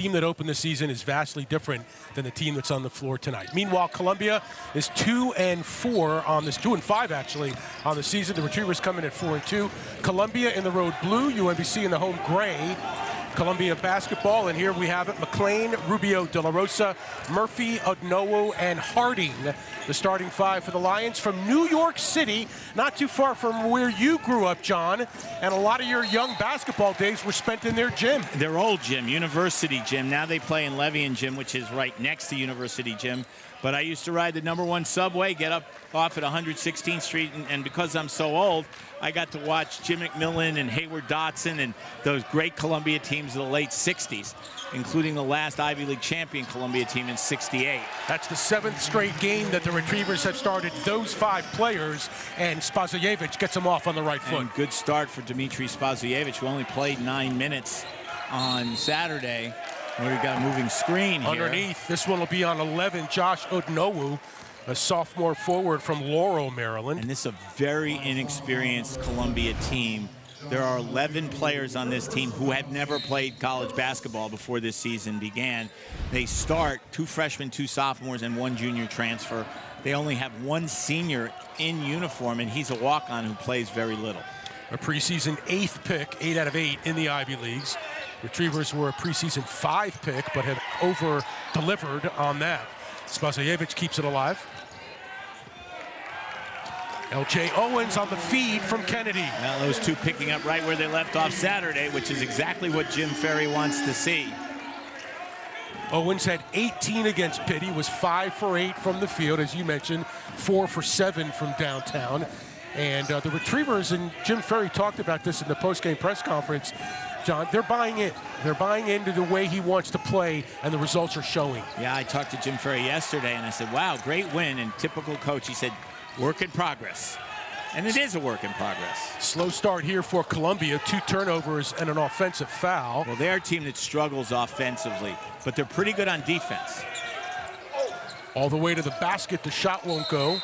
team that opened the season is vastly different than the team that's on the floor tonight. Meanwhile, Columbia is 2-4 on this, 2-5 actually on the season. The Retrievers come in at 4-2. Columbia in the road blue, UMBC in the home gray. Columbia basketball, and here we have it: McLean, Rubio, De La Rosa, Murphy, Odnowo, and Harding, the starting five for the Lions from New York City, not too far from where you grew up, John, and a lot of your young basketball days were spent in their gym. Their old gym, University Gym. Now they play in Levian Gym, which is right next to University Gym. But I used to ride the #1 subway, get up off at 116th Street, and because I'm so old, I got to watch Jim McMillan and Hayward Dotson and those great Columbia teams of the late 60s, including the last Ivy League champion Columbia team in '68. That's the 7th straight game that the Retrievers have started those 5 players, and Spasojevic gets them off on the right foot. And good start for Dmitry Spasojevic, who only played 9 minutes on Saturday. We've got a moving screen here. Underneath, this one will be on 11, Josh Odnowo, a sophomore forward from Laurel, Maryland. And this is a very inexperienced Columbia team. There are 11 players on this team who have never played college basketball before this season began. They start 2 freshmen, 2 sophomores, and 1 junior transfer. They only have 1 senior in uniform, and he's a walk-on who plays very little. A preseason 8th pick, 8 out of 8 in the Ivy Leagues. Retrievers were a preseason 5 pick, but have over-delivered on that. Spasojevic keeps it alive. L.J. Owens on the feed from Kennedy. Now those two picking up right where they left off Saturday, which is exactly what Jim Ferry wants to see. Owens had 18 against Pitt. He was 5 for 8 from the field, as you mentioned, 4 for 7 from downtown. And the Retrievers, and Jim Ferry talked about this in the post-game press conference, John, they're buying in. They're buying into the way he wants to play, and the results are showing. Yeah, I talked to Jim Ferry yesterday, and I said, wow, great win. And typical coach, he said, work in progress. And it is a work in progress. Slow start here for Columbia, 2 turnovers and an offensive foul. Well, they're a team that struggles offensively, but they're pretty good on defense. All the way to the basket, the shot won't go.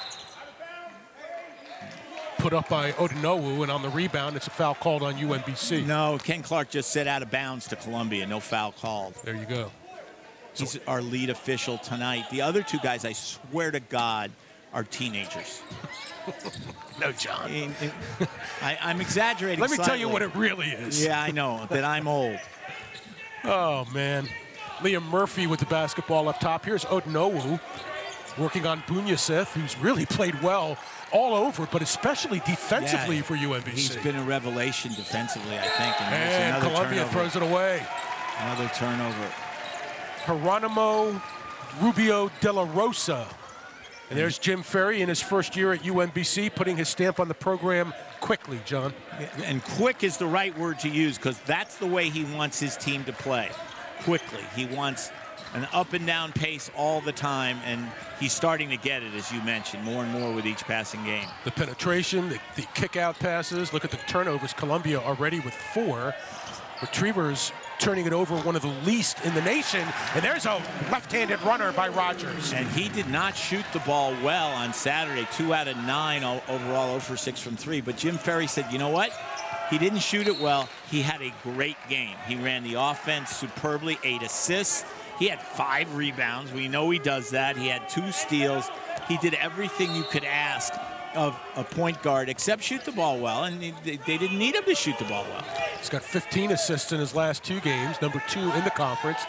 Put up by Odnowo, and on the rebound, it's a foul called on UMBC. No, Ken Clark just said out of bounds to Columbia, no foul called. There you go. He's our lead official tonight. The other 2 guys, I swear to God, are teenagers. No, John. I'm exaggerating Let me slightly. tell you what it really is. Yeah, I know, that I'm old. Oh, man. Liam Murphy with the basketball up top. Here's Odnowo working on Bunyaseth, who's really played well all over, but especially defensively for UMBC. He's been a revelation defensively, I think. And Columbia turnover. throws it away. Another turnover. Geronimo Rubio De La Rosa. And there's Jim Ferry in his first year at UMBC, putting his stamp on the program quickly, John. And quick is the right word to use, because that's the way he wants his team to play. Quickly. He wants an up and down pace all the time, and he's starting to get it, as you mentioned, more and more with each passing game. The penetration, the kick-out passes. Look at the turnovers. Columbia already with 4. Retrievers turning it over, one of the least in the nation. And there's a left-handed runner by Rogers. And he did not shoot the ball well on Saturday. 2 out of 9 overall, 0 for 6 from 3. But Jim Ferry said, you know what? He didn't shoot it well. He had a great game. He ran the offense superbly, 8 assists. He had 5 rebounds. We know he does that. He had 2 steals. He did everything you could ask of a point guard except shoot the ball well, and they didn't need him to shoot the ball well. He's got 15 assists in his last 2 games, number 2 in the conference.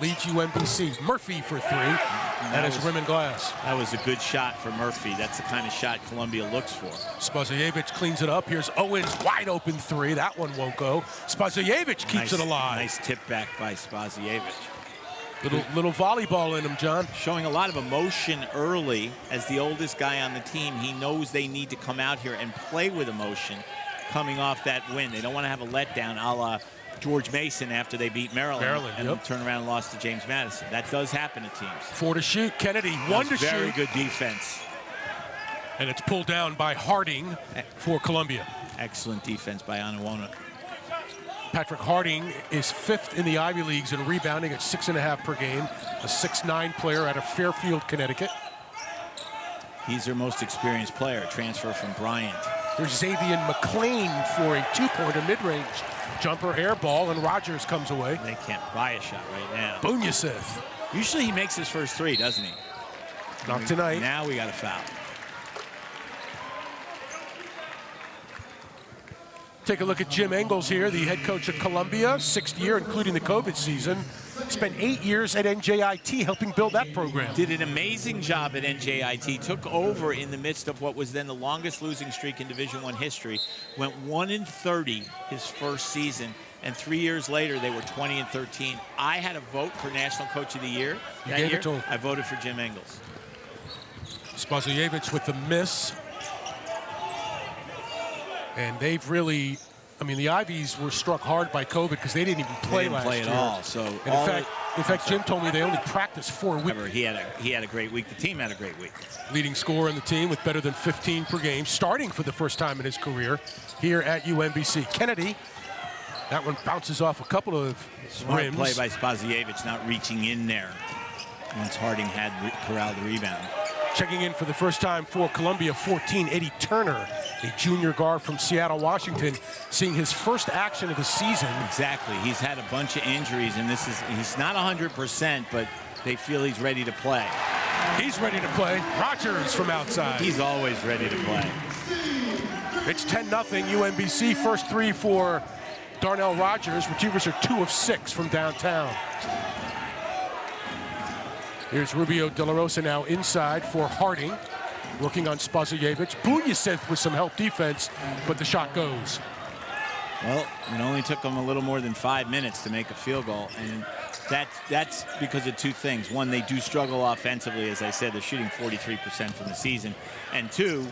Leads UMBC. Murphy for 3. That is rim and glass. That was a good shot for Murphy. That's the kind of shot Columbia looks for. Spasojevic cleans it up. Here's Owens, wide open 3. That one won't go. Spasojevic keeps it alive. Nice tip back by Spasojevic. Little volleyball in him, John. Showing a lot of emotion early. As the oldest guy on the team, he knows they need to come out here and play with emotion coming off that win. They don't want to have a letdown a la George Mason after they beat Maryland and turn around and lost to James Madison. That does happen to teams. 4 to shoot. Kennedy, 1 to shoot. Very good defense. And it's pulled down by Harding for Columbia. Excellent defense by Anuona. Patrick Harding is 5th in the Ivy Leagues in rebounding at 6.5 per game. A 6'9" player out of Fairfield, Connecticut. He's their most experienced player, transfer from Bryant. There's Xavier McLean for a 2-pointer mid-range Jumper air ball, and Rogers comes away. They can't buy a shot right now. Bunyasith. Usually he makes his first three, doesn't he? Not tonight. Now we got a foul. Take a look at Jim Engels here, the head coach of Columbia, sixth year, including the COVID season. Spent 8 years at NJIT helping build that program. Did an amazing job at NJIT. Took over in the midst of what was then the longest losing streak in Division I history. Went 1-30 his first season, and 3 years later they were 20-13. I had a vote for National Coach of the Year that year. I voted for Jim Engels. Spazievich with the miss. And they've really, I mean, the Ivies were struck hard by COVID because they didn't even play last year. They didn't play at all. So in fact, Jim told me they only practiced 4 weeks. He had a great week. The team had a great week. Leading scorer in the team with better than 15 per game, starting for the first time in his career here at UMBC. Kennedy, that one bounces off a couple of Smart rims. Play by Spazievich, not reaching in there once Harding had corralled the rebound. Checking in for the first time for Columbia, 14, Eddie Turner, a junior guard from Seattle, Washington, seeing his first action of the season. Exactly. He's had a bunch of injuries, and he's not 100%, but they feel he's ready to play. He's ready to play. Rogers from outside. He's always ready to play. It's 10-0 UMBC. First three for Darnell Rogers. Retrievers are 2 of 6 from downtown. Here's Rubio De La Rosa now inside for Harding, working on Spazievich. Bunyasith with some help defense, but the shot goes. Well, it only took them a little more than 5 minutes to make a field goal, and that's because of two things. One, they do struggle offensively. As I said, they're shooting 43% from the season. And two,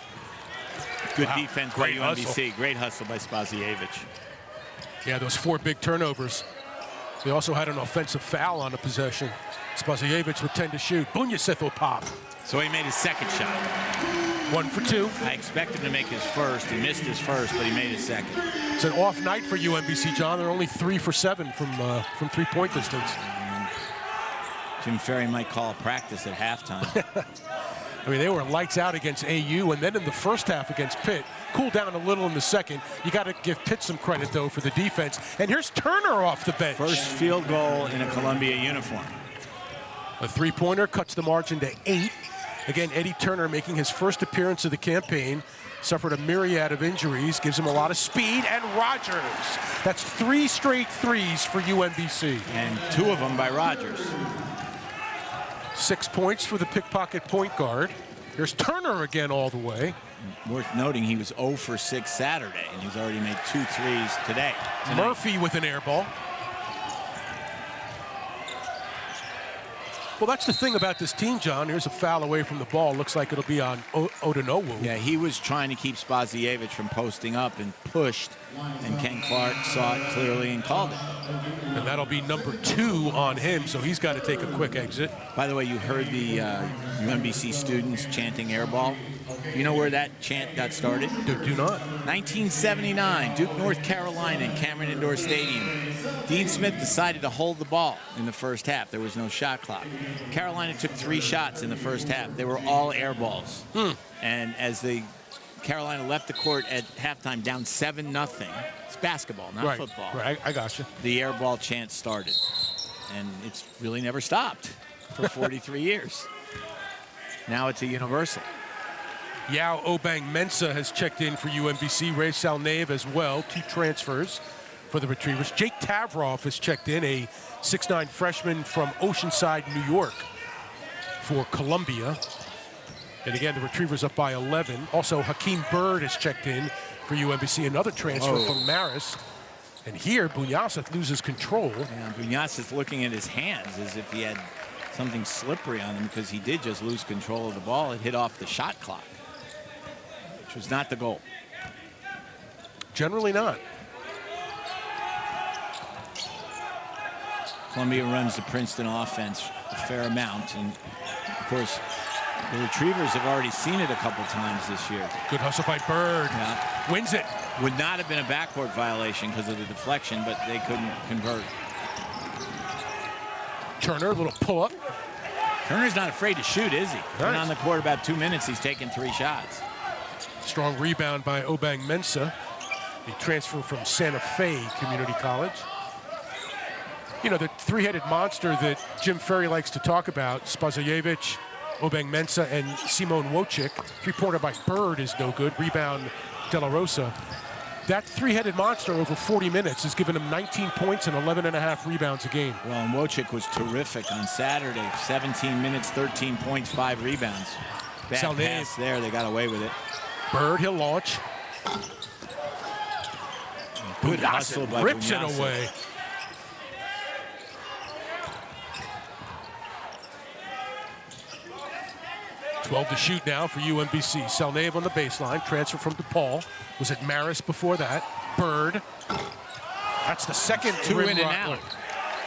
good defense by UMBC. Hustle. Great hustle by Spazievich. Yeah, those 4 big turnovers. They also had an offensive foul on the possession. Spazievich with 10 to shoot. Bunyasith will pop. So he made his second shot. 1 for 2. I expected him to make his first. He missed his first, but he made his second. It's an off night for UMBC, John. They're only 3 for 7 from three-point distance. Jim Ferry might call a practice at halftime. I mean, they were lights out against AU, and then in the first half against Pitt, cooled down a little in the second. You got to give Pitt some credit, though, for the defense. And here's Turner off the bench. First field goal in a Columbia uniform. A three-pointer cuts the margin to 8. Again, Eddie Turner making his first appearance of the campaign. Suffered a myriad of injuries, gives him a lot of speed, and Rogers. That's 3 straight threes for UMBC. And 2 of them by Rogers. 6 points for the pickpocket point guard. Here's Turner again all the way. Worth noting, he was 0 for 6 Saturday, and he's already made 2 threes today. Murphy with an air ball. Well, that's the thing about this team, John. Here's a foul away from the ball. Looks like it'll be on Odonowu. Yeah, he was trying to keep Spazievich from posting up and pushed, and Ken Clark saw it clearly and called it. And that'll be number 2 on him, so he's got to take a quick exit. By the way, you heard the UMBC students chanting airball. You know where that chant got started? Do not. 1979, Duke, North Carolina, in Cameron Indoor Stadium. Dean Smith decided to hold the ball in the first half. There was no shot clock. Carolina took 3 shots in the first half. They were all air balls. And as Carolina left the court at halftime down 7-0, it's basketball, not football. Right, I got you. The air ball chant started. And it's really never stopped for 43 years. Now it's a universal. Yao Obang Mensah has checked in for UMBC. Ray Salnave as well, 2 transfers for the Retrievers. Jake Tavroff has checked in, a 6'9" freshman from Oceanside, New York, for Columbia. And again, the Retrievers up by 11. Also, Hakeem Bird has checked in for UMBC, another transfer from Marist. And here, Bunyasith loses control. Yeah, Bunyasith looking at his hands as if he had something slippery on him, because he did just lose control of the ball. It hit off the shot clock, which was not the goal. Generally not. Columbia runs the Princeton offense a fair amount, and of course the Retrievers have already seen it a couple times this year. Good hustle by Bird. Yeah. Wins it. Would not have been a backcourt violation because of the deflection, but they couldn't convert. Turner, a little pull-up. Turner's not afraid to shoot, is he? Been on the court about 2 minutes. He's taken 3 shots. Strong rebound by Obang Mensah. The transfer from Santa Fe Community College. You know, the three-headed monster that Jim Ferry likes to talk about, Spasojevic, Obeng Mensah, and Simon Wojcik. Three-pointer by Bird is no good. Rebound, De La Rosa. That three-headed monster over 40 minutes has given him 19 points and 11.5 rebounds a game. Well, and Wojcik was terrific on Saturday. 17 minutes, 13 points, 5 rebounds. Bad pass there. They got away with it. Bird, he'll launch. Good hustle by rips it away. .12 to shoot now for UMBC. Salnev on the baseline. Transfer from DePaul. Was it Maris before that? Bird. That's the second two in and out.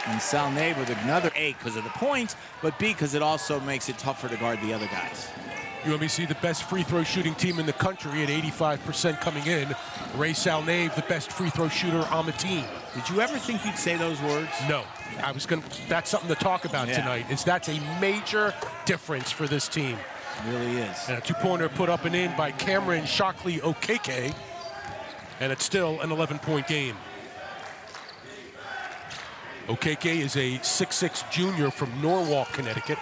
And Salnev with another 8 because of the points, but B because it also makes it tougher to guard the other guys. UMBC, the best free throw shooting team in the country at 85% coming in. Ray Salnev, the best free throw shooter on the team. Did you ever think you'd say those words? No. I was going to, that's something to talk about tonight. That's a major difference for this team. It really is. And a two-pointer put up and in by Cameron Shockley Okeke. And it's still an 11-point game. Okeke is a 6'6" junior from Norwalk, Connecticut.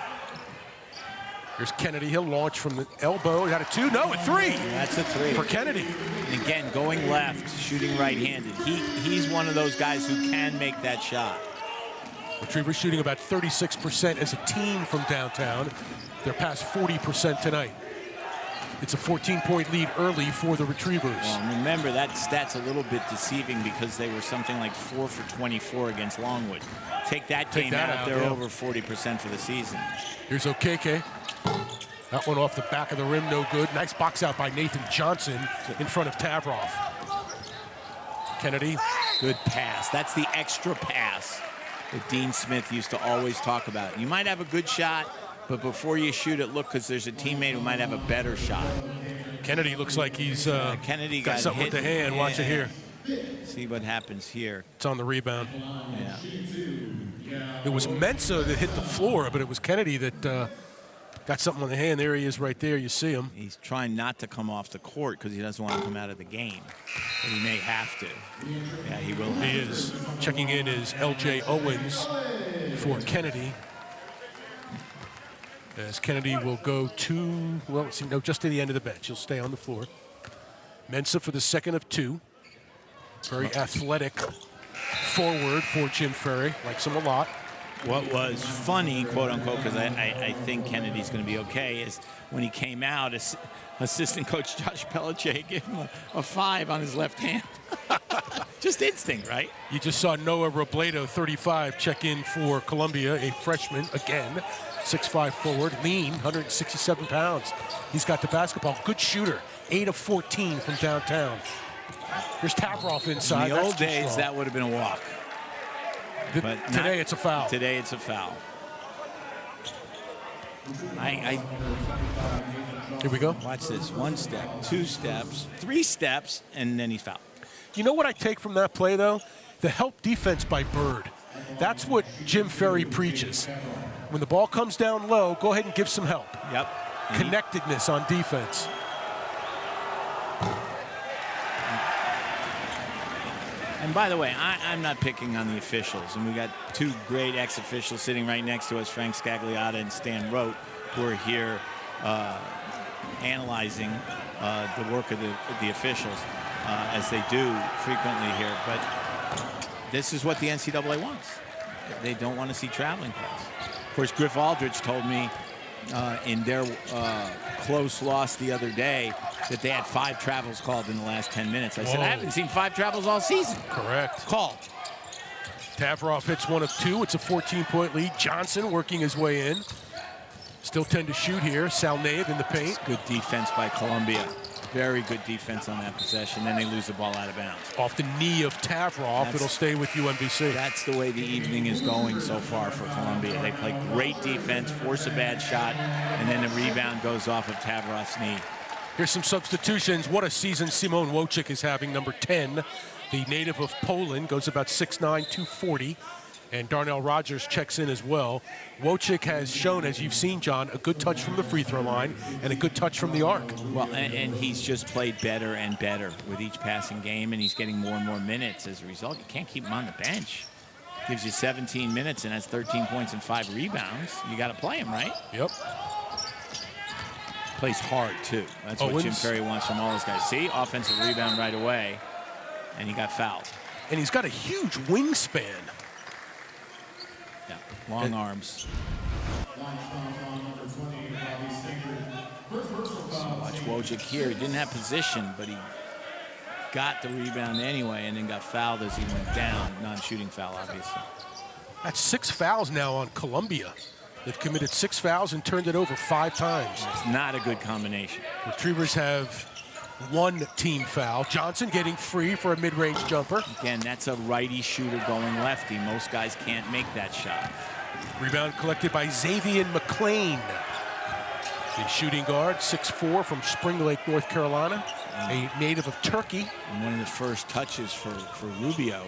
Here's Kennedy. He'll launch from the elbow. He had a 2. No, a 3. That's a 3 for Kennedy. And again, going left, shooting right-handed. He's one of those guys who can make that shot. Retrievers shooting about 36% as a team from downtown. They're past 40% tonight. It's a 14-point lead early for the Retrievers. Well, remember, that stat's a little bit deceiving because they were something like 4 for 24 against Longwood. Take that game out, they're over 40% for the season. Here's Okeke. That one off the back of the rim, no good. Nice box out by Nathan Johnson in front of Tavroff. Kennedy. Good pass. That's the extra pass that Dean Smith used to always talk about. You might have a good shot, but before you shoot it, look, because there's a teammate who might have a better shot. Kennedy looks like he's Kennedy got something with the hand. Yeah. Watch it here. See what happens here. It's on the rebound. Yeah. It was Mensah that hit the floor, but it was Kennedy that got something on the hand. There he is right there. You see him. He's trying not to come off the court because he doesn't want to come out of the game. But he may have to. Yeah, he will. He is. Checking in is L.J. Owens for Kennedy. As Kennedy will go to, well, no, just to the end of the bench. He'll stay on the floor. Mensah for the second of 2. Very athletic forward for Jim Ferry. Likes him a lot. What was funny, quote unquote, because I think Kennedy's going to be okay, is when he came out, assistant coach Josh Belichick gave him a 5 on his left hand. Just instinct, right? You just saw Noah Robledo, 35, check in for Columbia, a freshman again. 6'5" forward, lean, 167 pounds. He's got the basketball. Good shooter, 8 of 14 from downtown. Here's Tavroff inside. In the old days, that would have been a walk. But today it's a foul. Today it's a foul. Here we go. Watch this. 1 step, 2 steps, 3 steps, and then he's fouled. You know what I take from that play, though? The help defense by Bird. That's what Jim Ferry preaches. When the ball comes down low, go ahead and give some help. Yep. Connectedness on defense. And by the way, I'm not picking on the officials. And we got 2 great ex-officials sitting right next to us, Frank Scagliotta and Stan Rote, who are here analyzing the work of the officials, as they do frequently here. But this is what the NCAA wants. They don't want to see traveling calls. Of course, Griff Aldrich told me in their close loss the other day that they had 5 travels called in the last 10 minutes. I said, I haven't seen 5 travels all season. Correct. Called. Tavroff hits 1 of 2. It's a 14-point lead. Johnson working his way in. Still 10 to shoot here. Salnev in the paint. It's good defense by Columbia. Very good defense on that possession. Then they lose the ball out of bounds. Off the knee of Tavroff. It'll stay with UMBC. That's the way the evening is going so far for Columbia. They play great defense, force a bad shot, and then the rebound goes off of Tavroff's knee. Here's some substitutions. What a season Simon Wojcik is having, number 10. The native of Poland, goes about 6'9", 240. And Darnell Rogers checks in as well. Wojcik has shown, as you've seen, John, a good touch from the free throw line and a good touch from the arc. Well, and he's just played better and better with each passing game, and he's getting more and more minutes as a result. You can't keep him on the bench. Gives you 17 minutes and has 13 points and 5 rebounds. You got to play him, right? Yep. Plays hard, too. That's what Jim Ferry wants from all his guys. See, offensive rebound right away, and he got fouled. And he's got a huge wingspan. Yeah, long arms. So watch Wojcik here. He didn't have position, but he got the rebound anyway and then got fouled as he went down. Non-shooting foul, obviously. That's 6 fouls now on Columbia. They've committed 6 fouls and turned it over 5 times. It's not a good combination. Retrievers have 1 team foul. Johnson getting free for a mid-range jumper. Again, that's a righty shooter going lefty. Most guys can't make that shot. Rebound collected by Xavier McLean. The shooting guard, 6'4", from Spring Lake, North Carolina, a native of Turkey. And one of the first touches for Rubio,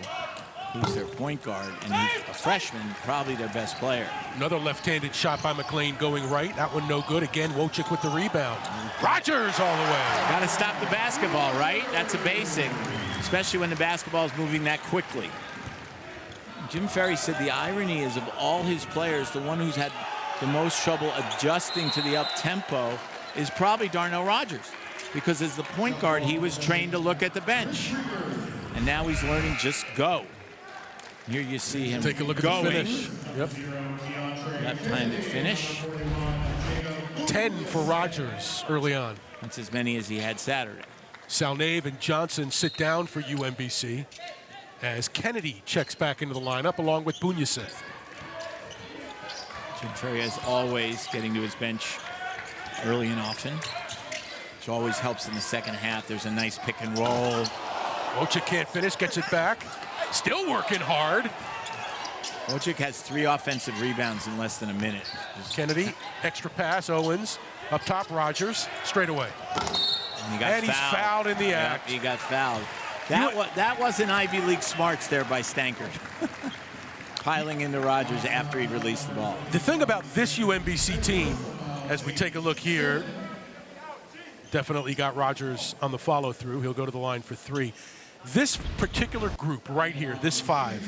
who's their point guard, and he's a freshman, probably their best player. Another left-handed shot by McLean going right. That one no good. Again, Wojcik with the rebound. Rogers all the way. Got to stop the basketball, right? That's a basic, especially when the basketball is moving that quickly. Jim Ferry said the irony is of all his players, the one who's had the most trouble adjusting to the up-tempo is probably Darnell Rogers, because as the point guard, he was trained to look at the bench. And now he's learning just go. Here you see him take a look going. at the finish. Yep. Left-handed finish. 10 for Rogers early on. That's as many as he had Saturday. Salnave and Johnson sit down for UMBC as Kennedy checks back into the lineup along with Bunyasith. Jim Ferry, as always, getting to his bench early and often, which always helps in the second half. There's a nice pick and roll. Wojcik can't finish, gets it back. Still working hard. Wojcik has 3 offensive rebounds in less than a minute. Kennedy, extra pass, Owens. Up top, Rogers, straight away. And he's fouled in the act. Yep, he got fouled. That wasn't Ivy League smarts there by Stankard. Piling into Rogers after he released the ball. The thing about this UMBC team, as we take a look here, definitely got Rogers on the follow-through. He'll go to the line for 3. This particular group right here, this 5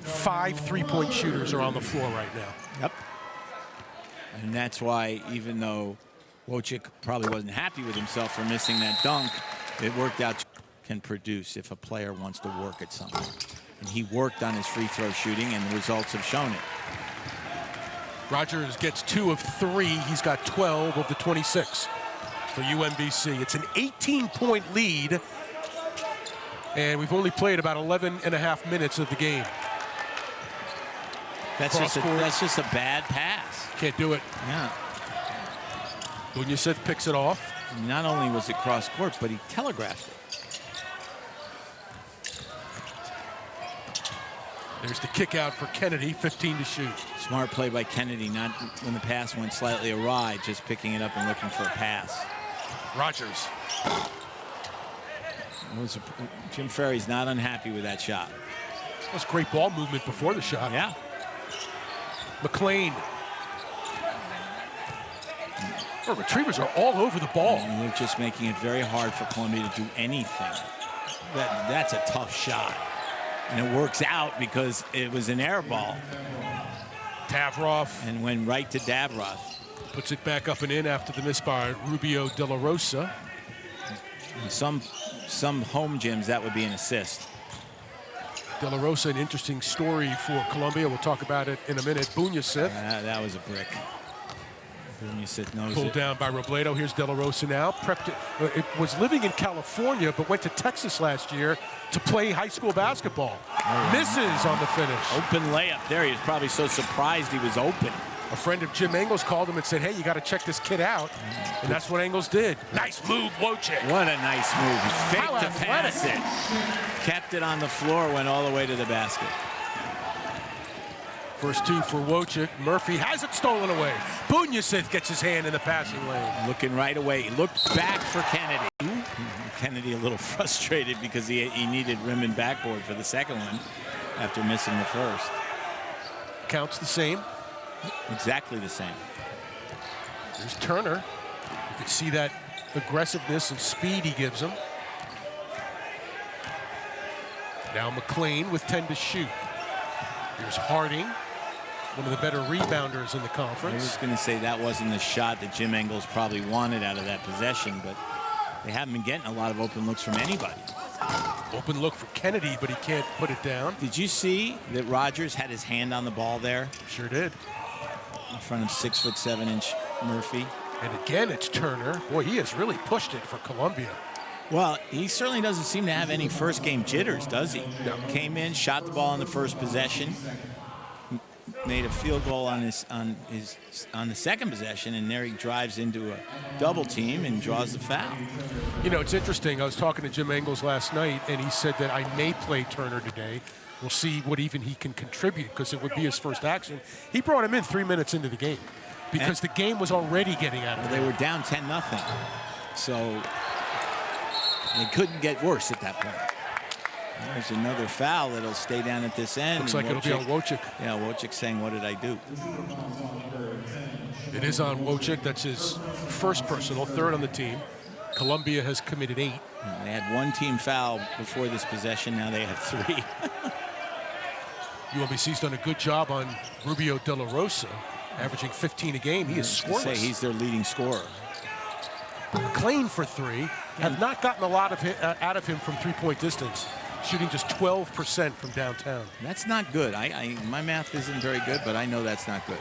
3-point shooters are on the floor right now. Yep. And that's why, even though Wojcik probably wasn't happy with himself for missing that dunk, it worked out. Can produce if a player wants to work at something. And he worked on his free throw shooting, and the results have shown it. Rogers gets 2 of 3. He's got 12 of the 26 for UMBC. It's an 18-point lead, and we've only played about 11.5 minutes of the game. That's just a bad pass. Can't do it. Yeah. Bunyasith picks it off. Not only was it cross court, but he telegraphed it. There's the kick out for Kennedy, 15 to shoot. Smart play by Kennedy, not when the pass went slightly awry, just picking it up and looking for a pass. Rogers. Jim Ferry's not unhappy with that shot. That was great ball movement before the shot. Yeah. McLean. Oh, retrievers are all over the ball. And they're just making it very hard for Columbia to do anything. That's a tough shot. And it works out because it was an air ball. Tavroff. And went right to Davroff. Puts it back up and in after the miss by Rubio De La Rosa. In some home gyms, that would be an assist. De La Rosa, an interesting story for Columbia. We'll talk about it in a minute. Bunyasith. That was a brick. Bunyasith knows pulled it. Down by Robledo. Here's De La Rosa now. It was living in California, but went to Texas last year to play high school basketball. Misses on the finish. Open layup there. He was probably so surprised he was open. A friend of Jim Engels called him and said, hey, you got to check this kid out. And that's what Engels did. Nice move, Wojcik. What a nice move. He faked to pass it. Kept it on the floor, went all the way to the basket. First 2 for Wojcik. Murphy has it stolen away. Bunyasith gets his hand in the passing lane. Looking right away. He looked back for Kennedy. Kennedy a little frustrated because he needed rim and backboard for the second one after missing the first. Counts the same. Exactly the same. There's Turner. You can see that aggressiveness and speed he gives him. Now McLean with 10 to shoot. Here's Harding, one of the better rebounders in the I conference. was going to say that wasn't the shot that Jim Engles probably wanted out of that possession, but they haven't been getting a lot of open looks from anybody. Open look for Kennedy, but he can't put it down. Did you see that Rogers had his hand on the ball there Sure did. in front of 6'7" Murphy? And again, it's Turner. Boy, he has really pushed it for Columbia. Well, he certainly doesn't seem to have any first game jitters, does he? No. Came in, shot the ball on the first possession, made a field goal on the second possession, and there he drives into a double team and draws the foul. You know, it's interesting. I was talking to Jim Engles last night, and he said that I may play Turner today. We'll see what even he can contribute, because it would be his first action. He brought him in 3 minutes into the game because the game was already getting out of hand. They were down 10-0, so they couldn't get worse at that point. There's another foul that'll stay down at this end. Looks like it'll be on Wojcik. Yeah, Wojcik saying, "What did I do?" It is on Wojcik. That's his first personal, third on the team. Columbia has committed 8. They had one team foul before this possession. Now they have 3. UMBC's done a good job on Rubio De La Rosa, averaging 15 a game. He is scoreless. He's their leading scorer. McLean for 3. Have not gotten a lot of out of him from three-point distance, shooting just 12% from downtown. That's not good. My math isn't very good, but I know that's not good.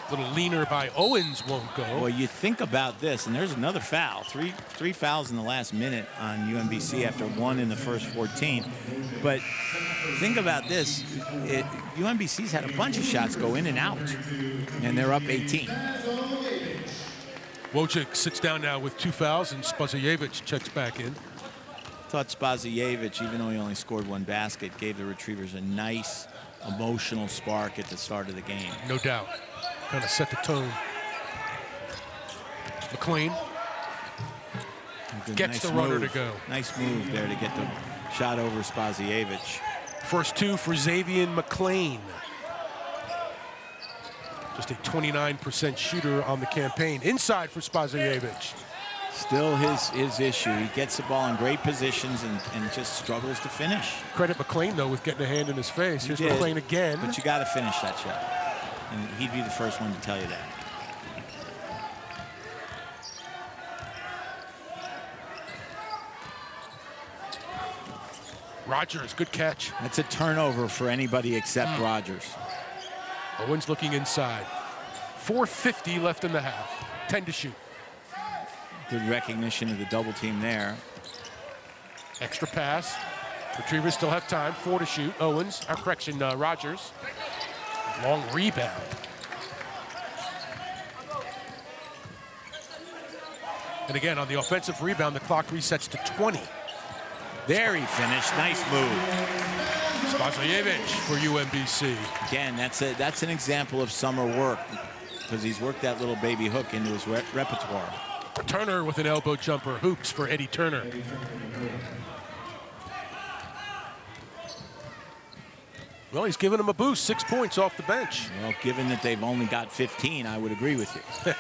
A little leaner by Owens won't go. Well, you think about this, and there's another foul. Three fouls in the last minute on UMBC after 1 in the first 14. But think about this. UMBC's had a bunch of shots go in and out, and they're up 18. Wojcik sits down now with 2 fouls, and Spazievich checks back in. Thought Spazievich, even though he only scored 1 basket, gave the Retrievers a nice emotional spark at the start of the game. No doubt. Kind of set the tone. McLean gets the runner to go. Nice move there to get the shot over Spazievich. First 2 for Xavier McLean. Just a 29% shooter on the campaign. Inside for Spazievich. Still his issue. He gets the ball in great positions and just struggles to finish. Credit McLean, though, with getting a hand in his face. Here's did. McLean again. But you got to finish that shot. And he'd be the first one to tell you that. Rogers, good catch. That's a turnover for anybody except Rogers. Owens looking inside. 4:50 left in the half. 10 to shoot. Good recognition of the double team there. Extra pass. Retrievers still have time. 4 to shoot. Owens, Rogers. Long rebound. And again, on the offensive rebound, the clock resets to 20. There he finished. Nice move. Spazievich for UMBC. Again, that's an example of summer work, because he's worked that little baby hook into his repertoire. Turner with an elbow jumper. Hoops for Eddie Turner. Well, he's giving him a boost. 6 points off the bench. Well, given that they've only got 15, I would agree with you.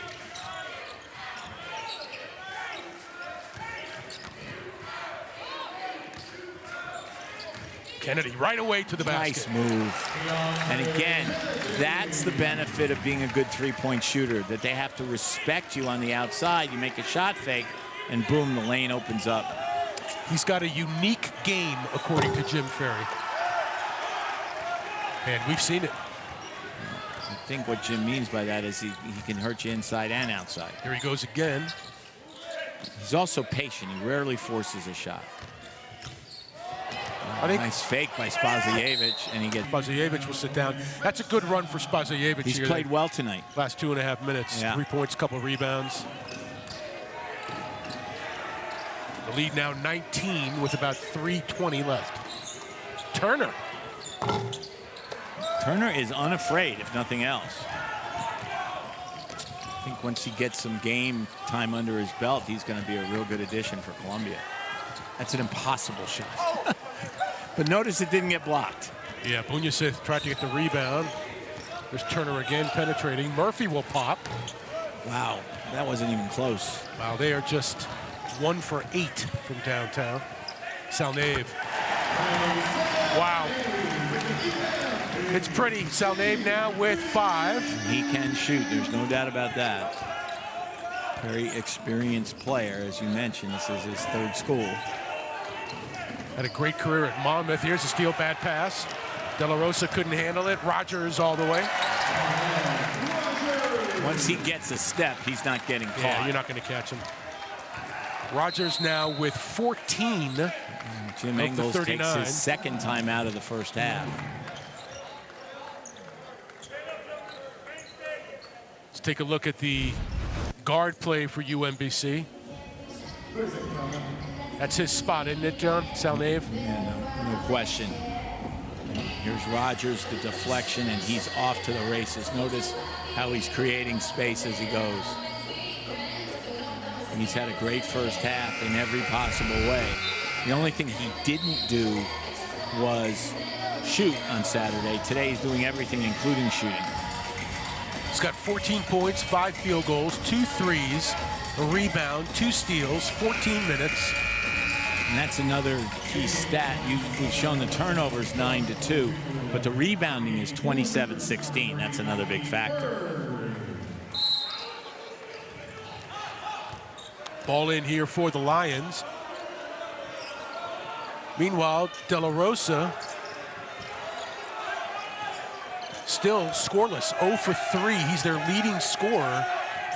Kennedy right away to the Nice basket. move. And again, that's the benefit of being a good three-point shooter, that they have to respect you on the outside. You make a shot fake, and boom, the lane opens up. He's got a unique game, according to Jim Ferry. And we've seen it. I think what Jim means by that is he can hurt you inside and outside. Here he goes again. He's also patient. He rarely forces a shot. I think nice fake by Spazievich, and he gets. Spazievich will sit down. That's a good run for Spazievich. He's here. played well tonight. Last 2.5 minutes. Yeah. 3 points, couple rebounds. The lead now 19 with about 3:20 left. Turner. Turner is unafraid, if nothing else. I think once he gets some game time under his belt, he's going to be a real good addition for Columbia. That's an impossible shot. But notice it didn't get blocked. Yeah, Bunyasith tried to get the rebound. There's Turner again penetrating. Murphy will pop. Wow, that wasn't even close. Wow, they are just 1 for 8 from downtown. Salnave. Wow. It's pretty. Salnave now with 5. He can shoot, there's no doubt about that. Very experienced player, as you mentioned. This is his 3rd school. Had a great career at Monmouth. Here's a steal, bad pass. De La Rosa couldn't handle it. Rogers all the way. Once he gets a step, he's not getting caught. Yeah, you're not going to catch him. Rogers now with 14. Jim Engels takes his 2nd time out of the first half. Let's take a look at the guard play for UMBC. That's his spot, isn't it, John? Salnave? Yeah, no question. Here's Rogers, the deflection, and he's off to the races. Notice how he's creating space as he goes. And he's had a great first half in every possible way. The only thing he didn't do was shoot on Saturday. Today he's doing everything, including shooting. He's got 14 points, 5 field goals, 2 threes, a rebound, 2 steals, 14 minutes. And that's another key stat. We've shown the turnovers 9-2, but the rebounding is 27-16. That's another big factor. Ball in here for the Lions. Meanwhile, De La Rosa still scoreless, 0 for 3. He's their leading scorer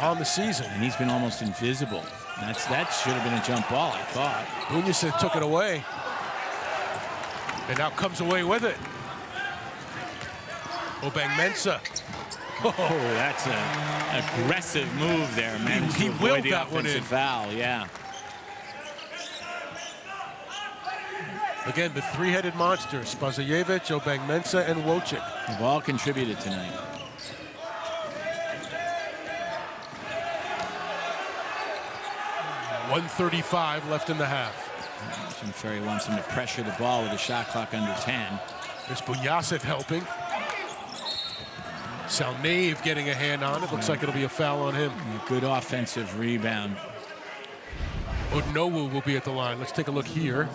on the season. And he's been almost invisible. That should have been a jump ball, I thought. Munoz took it away. And now comes away with it. Obeng-Mensah. Oh, that's an aggressive move there, man. He willed that one in. Foul, yeah. Again, the 3-headed monster, Spazajevich, Obeng-Mensah, and Wojcik. They've all contributed tonight. .135 left in the half. Jim Ferry wants him to pressure the ball with a shot clock under 10. There's Bunyasev helping. Salnave getting a hand on it. Looks like it'll be a foul on him. A good offensive rebound. Odunowu will be at the line. Let's take a look here.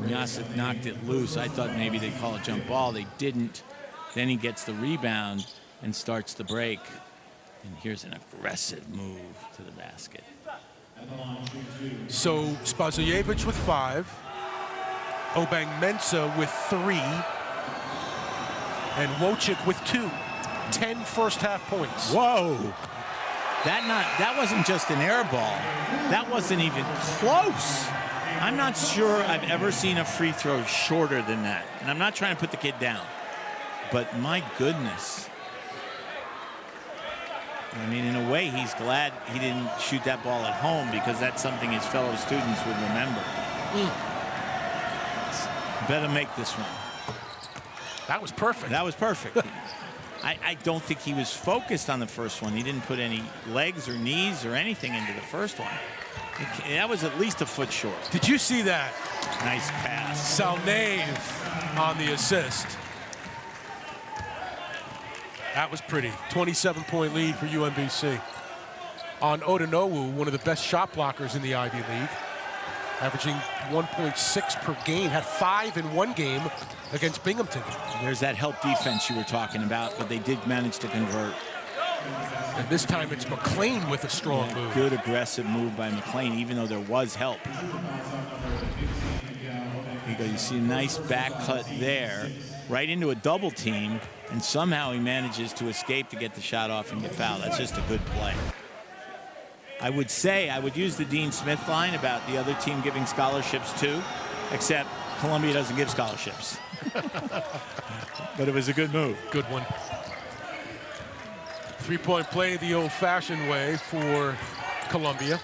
Bunyasev knocked it loose. I thought maybe they'd call a jump ball. They didn't. Then he gets the rebound and starts the break. And here's an aggressive move to the basket. So Spazajevich with 5, Obeng-Mensah with 3, and Wojcik with 2. 10 first half points. Whoa! That wasn't just an air ball. That wasn't even close. I'm not sure I've ever seen a free throw shorter than that. And I'm not trying to put the kid down, but my goodness. I mean, in a way, he's glad he didn't shoot that ball at home, because that's something his fellow students would remember. Better make this one. That was perfect. That was perfect. I don't think he was focused on the first one. He didn't put any legs or knees or anything into the first one. That was at least a foot short. Did you see that? Nice pass. Salnave on the assist. That was pretty. 27-point lead for UMBC. On Odunowu, one of the best shot blockers in the Ivy League, averaging 1.6 per game, had 5 in one game against Binghamton. There's that help defense you were talking about, but they did manage to convert. And this time it's McLean with a strong move. Good aggressive move by McLean, even though there was help. You see a nice back cut there, right into a double team, and somehow he manages to escape to get the shot off and get fouled. That's just a good play. I would say I would use the Dean Smith line about the other team giving scholarships too, except Columbia doesn't give scholarships. But it was a good move. Good one. 3-point play the old-fashioned way for Columbia.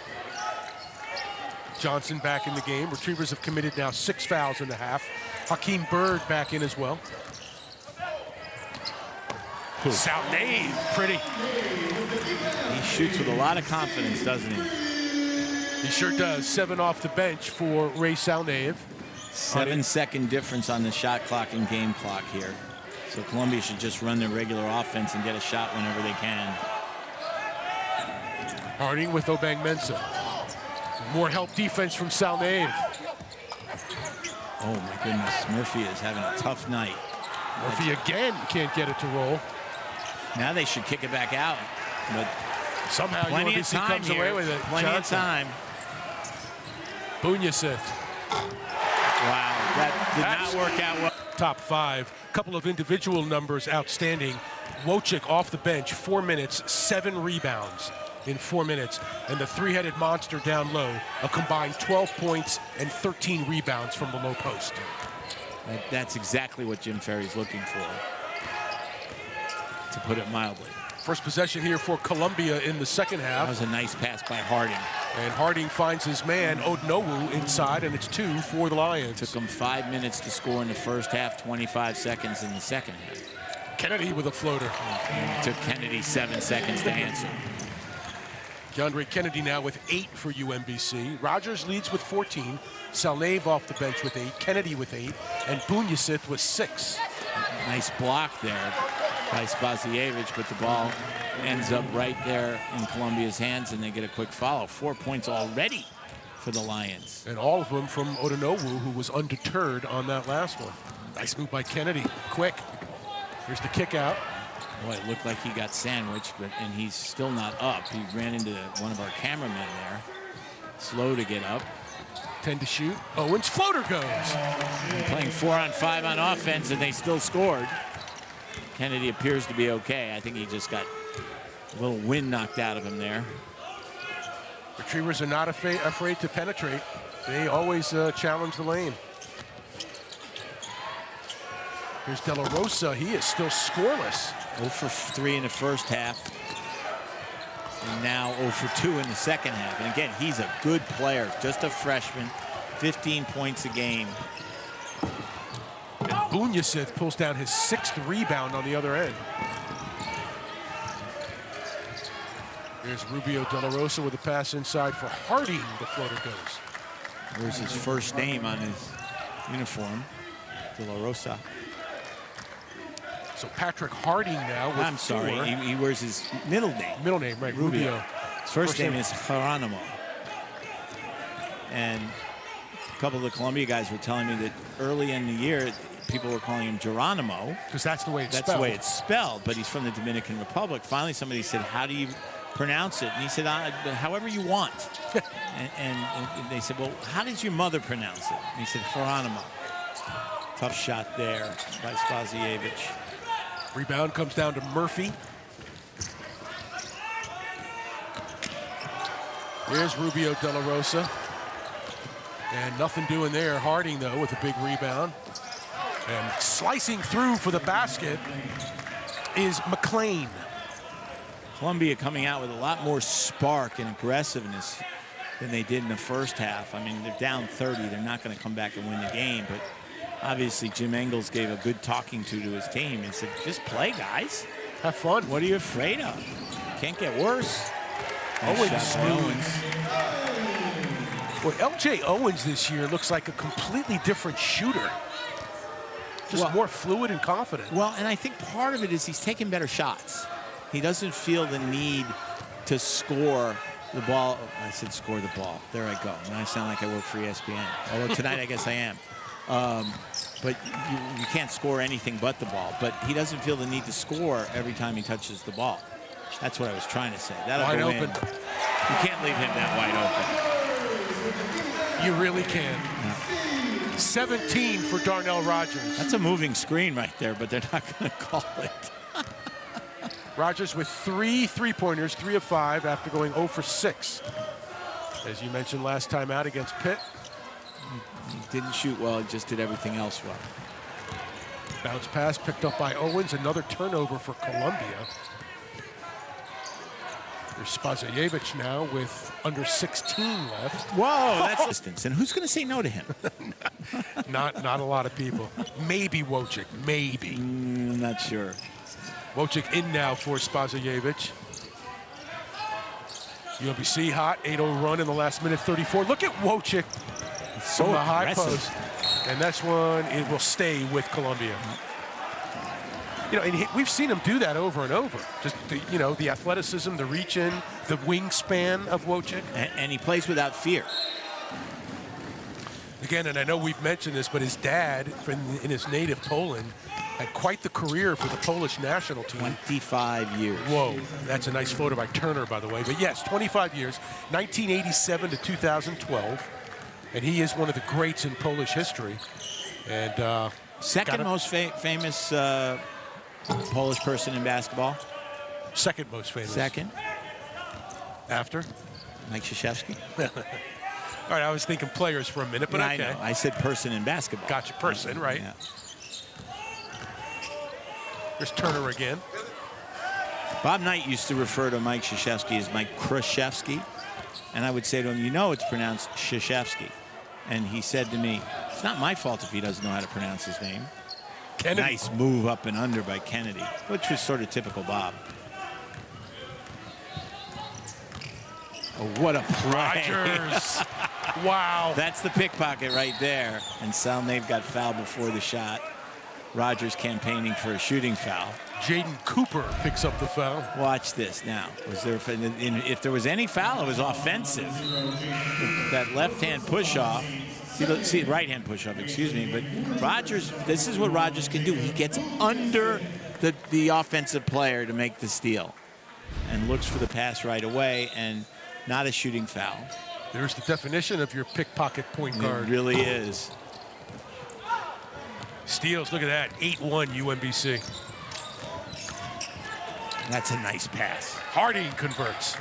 Johnson back in the game. Retrievers have committed now 6 fouls in the half. Hakeem Bird back in as well. Salnave, pretty. He shoots with a lot of confidence, doesn't he? He sure does. 7 off the bench for Ray Salnave. 7-second difference on the shot clock and game clock here. So Columbia should just run their regular offense and get a shot whenever they can. Harding with Obeng Mensah. More help defense from Salnave. Oh my goodness, Murphy is having a tough night. Murphy again can't get it to roll. Now they should kick it back out, but somehow plenty of UMBC time comes away with it. Plenty of time. Bunyasith. Wow, that did not work out well. Top 5. Couple of individual numbers outstanding. Wojcik off the bench, 4 minutes, 7 rebounds in 4 minutes. And the three-headed monster down low, a combined 12 points and 13 rebounds from the low post. That's exactly what Jim Ferry's looking for, to put it mildly. First possession here for Columbia in the second half. That was a nice pass by Harding. And Harding finds his man, Odnowu, inside, and it's 2 for the Lions. Took him 5 minutes to score in the first half, 25 seconds in the second half. Kennedy with a floater. And it took Kennedy 7 seconds to answer. DeAndre Kennedy now with 8 for UMBC. Rogers leads with 14. Salnave off the bench with 8. Kennedy with 8. And Bunyasith with 6. Nice block there by Spazievich, but the ball ends up right there in Columbia's hands, and they get a quick follow. 4 points already for the Lions. And all of them from Odnowu, who was undeterred on that last one. Nice move by Kennedy. Quick. Here's the kick out. Boy, it looked like he got sandwiched, and he's still not up. He ran into one of our cameramen there. Slow to get up. 10 to shoot. Owens' floater goes. Playing 4-on-5 on offense, and they still scored. Kennedy appears to be okay. I think he just got a little wind knocked out of him there. Retrievers are not afraid to penetrate. They always challenge the lane. Here's De La Rosa. He is still scoreless. 0 for 3 in the first half. And now 0 for 2 in the second half. And again, he's a good player. Just a freshman. 15 points a game. And Bunyasith pulls down his 6th rebound on the other end. Here's Rubio De La Rosa with a pass inside for Harding. The floater goes. There's his first name on his uniform. De La Rosa. So Patrick Harding now with I'm sorry, he wears his middle name. Middle name, right, Rubio. His first name is Geronimo. And a couple of the Columbia guys were telling me that early in the year, people were calling him Geronimo. Because that's the way it's spelled. That's the way it's spelled, but he's from the Dominican Republic. Finally, somebody said, how do you pronounce it? And he said, however you want. and they said, well, how does your mother pronounce it? And he said, Geronimo. Tough shot there by Spazievich. Rebound comes down to Murphy. Here's Rubio De La Rosa. And nothing doing there. Harding, though, with a big rebound. And slicing through for the basket is McLean. Columbia coming out with a lot more spark and aggressiveness than they did in the first half. I mean, they're down 30. They're not going to come back and win the game, but obviously Jim Engels gave a good talking to his team and said, just play, guys. Have fun. What are you afraid of? Can't get worse. Owens. Well, LJ Owens this year looks like a completely different shooter. Just more fluid and confident. Well, and I think part of it is he's taking better shots. He doesn't feel the need to score the ball. I said score the ball. There I go. Now I sound like I work for ESPN. Although tonight I guess I am. But you can't score anything but the ball. But he doesn't feel the need to score every time he touches the ball. That's what I was trying to say. That'll wide go open. in. You can't leave him that wide open. You really can. No. 17 for Darnell Rogers. That's a moving screen right there, but they're not going to call it. Rogers with 3 3-pointers, 3 of 5 after going 0 for 6. As you mentioned last time out against Pitt. He didn't shoot well, he just did everything else well. Bounce pass picked up by Owens, another turnover for Columbia. There's Spazievich now with under 16 left. Whoa, that's distance. And who's going to say no to him? Not a lot of people. Maybe Wojcik, maybe. Not sure. Wojcik in now for Spazievich. UMBC hot, 8-0 run in the last minute 34. Look at Wojcik from the high post. And that's one, it will stay with Columbia. You know, and we've seen him do that over and over. Just the athleticism, the reach in, the wingspan of Wojcik. And he plays without fear. Again, and I know we've mentioned this, but his dad, in his native Poland, had quite the career for the Polish national team. 25 years. Whoa, that's a nice photo by Turner, by the way. But yes, 25 years, 1987 to 2012. And he is one of the greats in Polish history. And second most famous Polish person in basketball. Second most famous. Second. After? Mike Krzyzewski. All right, I was thinking players for a minute, but yeah, okay. I know. I said person in basketball. Gotcha, person, right. Yeah. There's Turner again. Bob Knight used to refer to Mike Krzyzewski as Mike Krzyzewski. And I would say to him, you know it's pronounced Krzyzewski. And he said to me, it's not my fault if he doesn't know how to pronounce his name. Kennedy. Nice move up and under by Kennedy, which was sort of typical Bob. Oh, what a play. Rogers. Wow. That's the pickpocket right there. And Salnave got fouled before the shot. Rogers campaigning for a shooting foul. Jaden Cooper picks up the foul. Watch this now. Was there, if there was any foul, it was offensive. That left-hand push-off. See, right-hand push-off, excuse me. But Rogers, this is what Rogers can do. He gets under the offensive player to make the steal and looks for the pass right away, and not a shooting foul. There's the definition of your pickpocket point guard. It really is. Steals, look at that, 8-1 UMBC. That's a nice pass. Harding converts.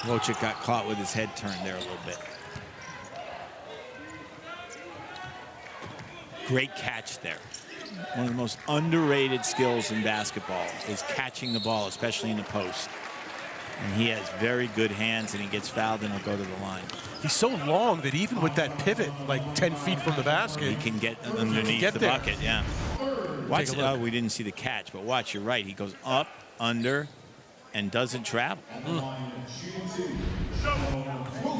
Wojcik got caught with his head turned there a little bit. Great catch there. One of the most underrated skills in basketball is catching the ball, especially in the post. And he has very good hands, and he gets fouled, and he'll go to the line. He's so long that even with that pivot, like 10 feet from the basket, he can get underneath the bucket, yeah. Watch it. Oh, we didn't see the catch, but watch, you're right. He goes up, under, and doesn't travel.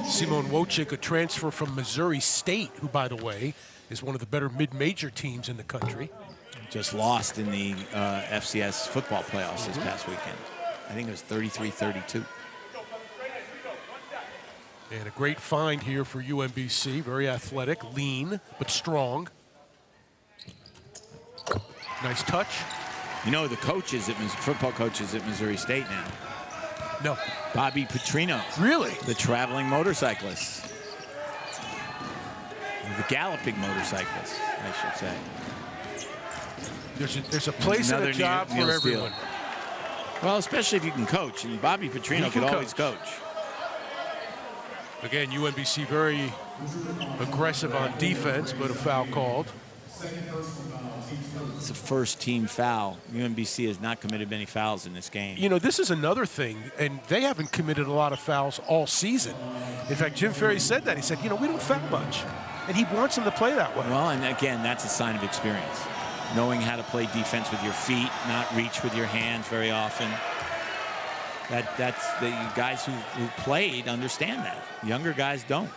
Simon Wojcik, a transfer from Missouri State, who, by the way, is one of the better mid-major teams in the country. Just lost in the FCS football playoffs this past weekend. I think it was 33-32. And a great find here for UMBC. Very athletic, lean, but strong. Nice touch. You know, the coaches football coaches at Missouri State now. No. Bobby Petrino. Really? The traveling motorcyclist. The galloping motorcyclist, I should say. There's a place and a job for everyone. Well, especially if you can coach, and Bobby Petrino could always coach. Again, UMBC very aggressive on defense, but a foul called. It's a first-team foul. UMBC has not committed many fouls in this game. You know, this is another thing, and they haven't committed a lot of fouls all season. In fact, Jim Ferry said that. He said, you know, we don't foul much, and he wants them to play that way. Well, and again, that's a sign of experience. Knowing how to play defense with your feet, not reach with your hands very often. That's the guys who played understand that. Younger guys don't.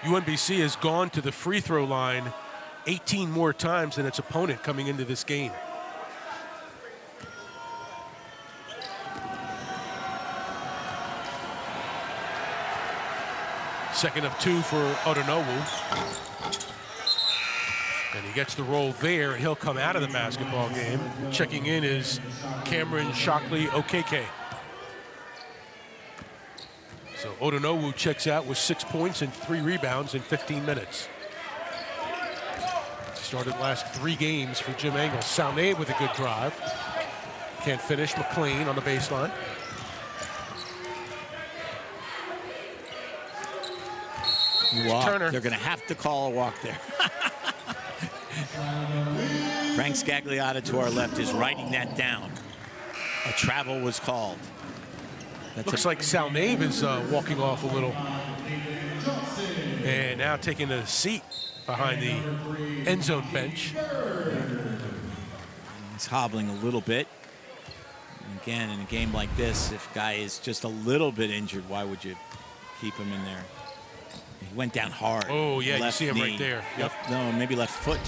UMBC has gone to the free throw line 18 more times than its opponent coming into this game. Second of 2 for Odonowu. And he gets the roll there, and he'll come out of the basketball game. Checking in is Cameron Shockley Okeke. So Odonowu checks out with 6 points and 3 rebounds in 15 minutes. Started last 3 games for Jim Engel. Salnave with a good drive. Can't finish. McLean on the baseline. Turner. They're going to have to call a walk there. Frank Scagliotta to our left is writing that down. A travel was called. Looks like Salnave is walking off a little. And now taking a seat behind the end zone bench. He's hobbling a little bit. And again, in a game like this, if a guy is just a little bit injured, why would you keep him in there? He went down hard. Oh, yeah, left you see him knee. right there. Yep. No, maybe left foot.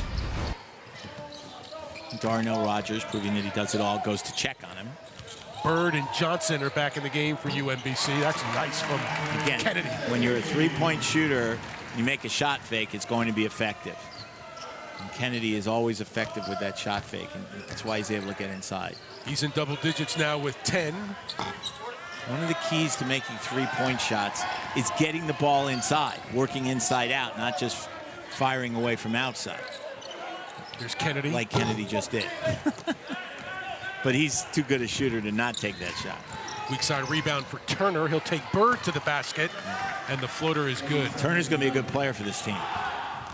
Darnell Rogers, proving that he does it all, goes to check on him. Bird and Johnson are back in the game for UMBC. That's nice from Again, Kennedy. When you're a three-point shooter, you make a shot fake, it's going to be effective. And Kennedy is always effective with that shot fake, and that's why he's able to get inside. He's in double digits now with 10. One of the keys to making three-point shots is getting the ball inside, working inside out, not just firing away from outside. There's Kennedy. Like Kennedy just did. But he's too good a shooter to not take that shot. Weak side rebound for Turner. He'll take Bird to the basket, and the floater is good. Turner's going to be a good player for this team.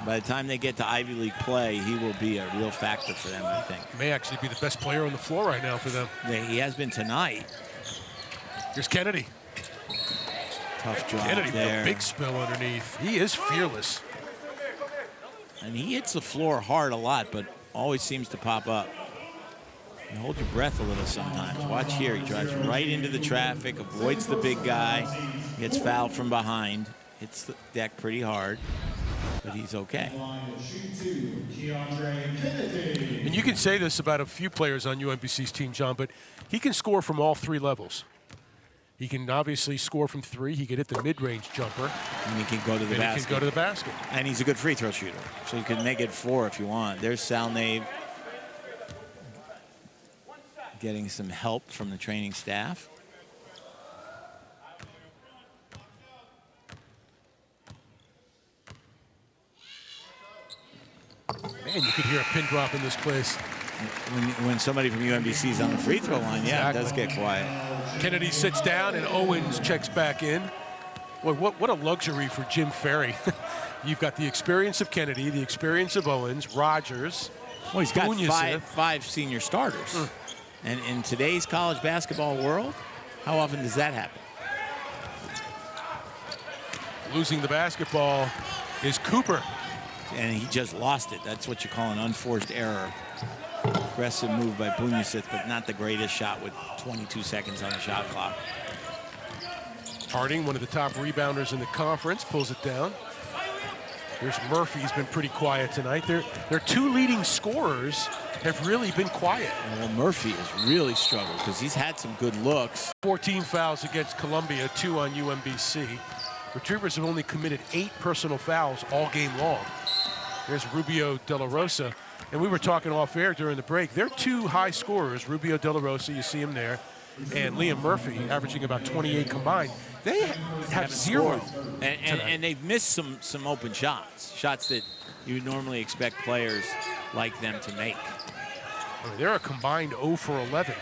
By the time they get to Ivy League play, he will be a real factor for them, I think. May actually be the best player on the floor right now for them. Yeah, he has been tonight. Here's Kennedy. Tough drive Kennedy there. with a big spill underneath. He is fearless. And he hits the floor hard a lot, but always seems to pop up. You hold your breath a little sometimes. Watch here. He drives right into the traffic, avoids the big guy, gets fouled from behind, hits the deck pretty hard, but he's okay. And you can say this about a few players on UMBC's team, John, but he can score from all three levels. He can obviously score from three. He can hit the mid-range jumper. And he can go to the basket. He can go to the basket. And he's a good free throw shooter, so you can make it 4 if you want. There's Salnave getting some help from the training staff. Man, you could hear a pin drop in this place. When somebody from UMBC is on the free throw line, yeah, exactly. It does get quiet. Kennedy sits down, and Owens checks back in. Boy, what a luxury for Jim Ferry. You've got the experience of Kennedy, the experience of Owens, Rogers. Well, he's got five senior starters. And in today's college basketball world, how often does that happen? Losing the basketball is Cooper. And he just lost it. That's what you call an unforced error. Aggressive move by Bunyasith, but not the greatest shot with 22 seconds on the shot clock. Harding, one of the top rebounders in the conference, pulls it down. Here's Murphy. He's been pretty quiet tonight. Their two leading scorers have really been quiet. Well, Murphy has really struggled because he's had some good looks. 14 fouls against Columbia, 2 on UMBC. Retrievers have only committed 8 personal fouls all game long. There's Rubio De La Rosa. And we were talking off air during the break. They're two high scorers, Rubio De La Rosa, you see him there, and Liam Murphy, averaging about 28 combined. They have 0. And they've missed some open shots that you would normally expect players like them to make. I mean, they're a combined 0 for 11.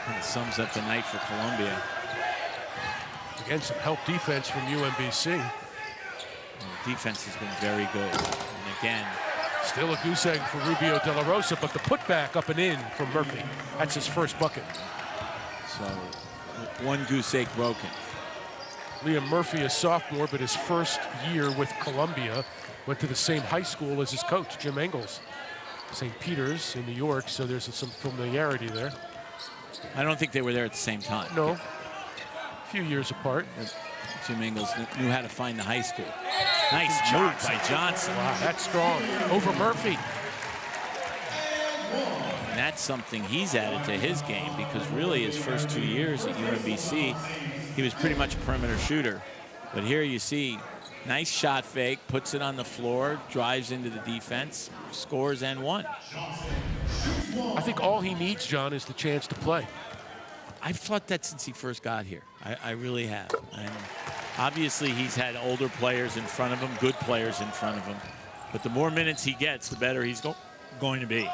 Kind of sums up the night for Columbia. Again, some help defense from UMBC. The defense has been very good. And again, still a goose egg for Rubio De La Rosa, but the putback up and in from Murphy. That's his first bucket. So, one goose egg broken. Liam Murphy, a sophomore, but his first year with Columbia, went to the same high school as his coach, Jim Engels. St. Peter's in New York, so there's some familiarity there. I don't think they were there at the same time. No, a few years apart. Jim Engels knew how to find the high school. Nice move by Johnson. Wow, that's strong. Over Murphy. And that's something he's added to his game because really his first 2 years at UMBC, he was pretty much a perimeter shooter. But here you see, nice shot fake, puts it on the floor, drives into the defense, scores and one. I think all he needs, John, is the chance to play. I've thought that since he first got here. I really have. And obviously, he's had older players in front of him, good players in front of him. But the more minutes he gets, the better he's going to be.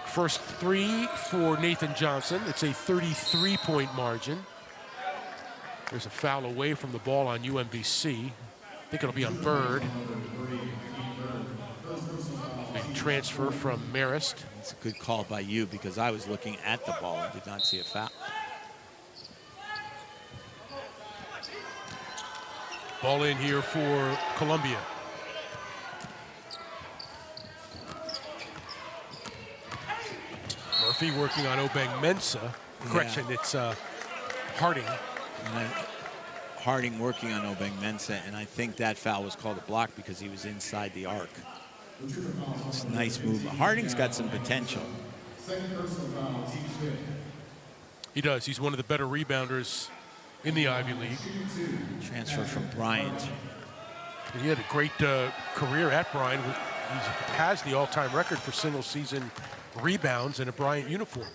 First 3 for Nathan Johnson. It's a 33-point margin. There's a foul away from the ball on UMBC. I think it'll be on Bird. A transfer from Marist. It's a good call by you because I was looking at the ball and did not see a foul. Ball in here for Columbia. Murphy working on Obeng Mensah. Correction, it's Harding. Harding working on Obeng Mensah, and I think that foul was called a block because he was inside the arc. It's a nice movement. Harding's got some potential. He does. He's one of the better rebounders in the Ivy League. Transfer from Bryant. He had a great career at Bryant. He has the all-time record for single-season rebounds in a Bryant uniform.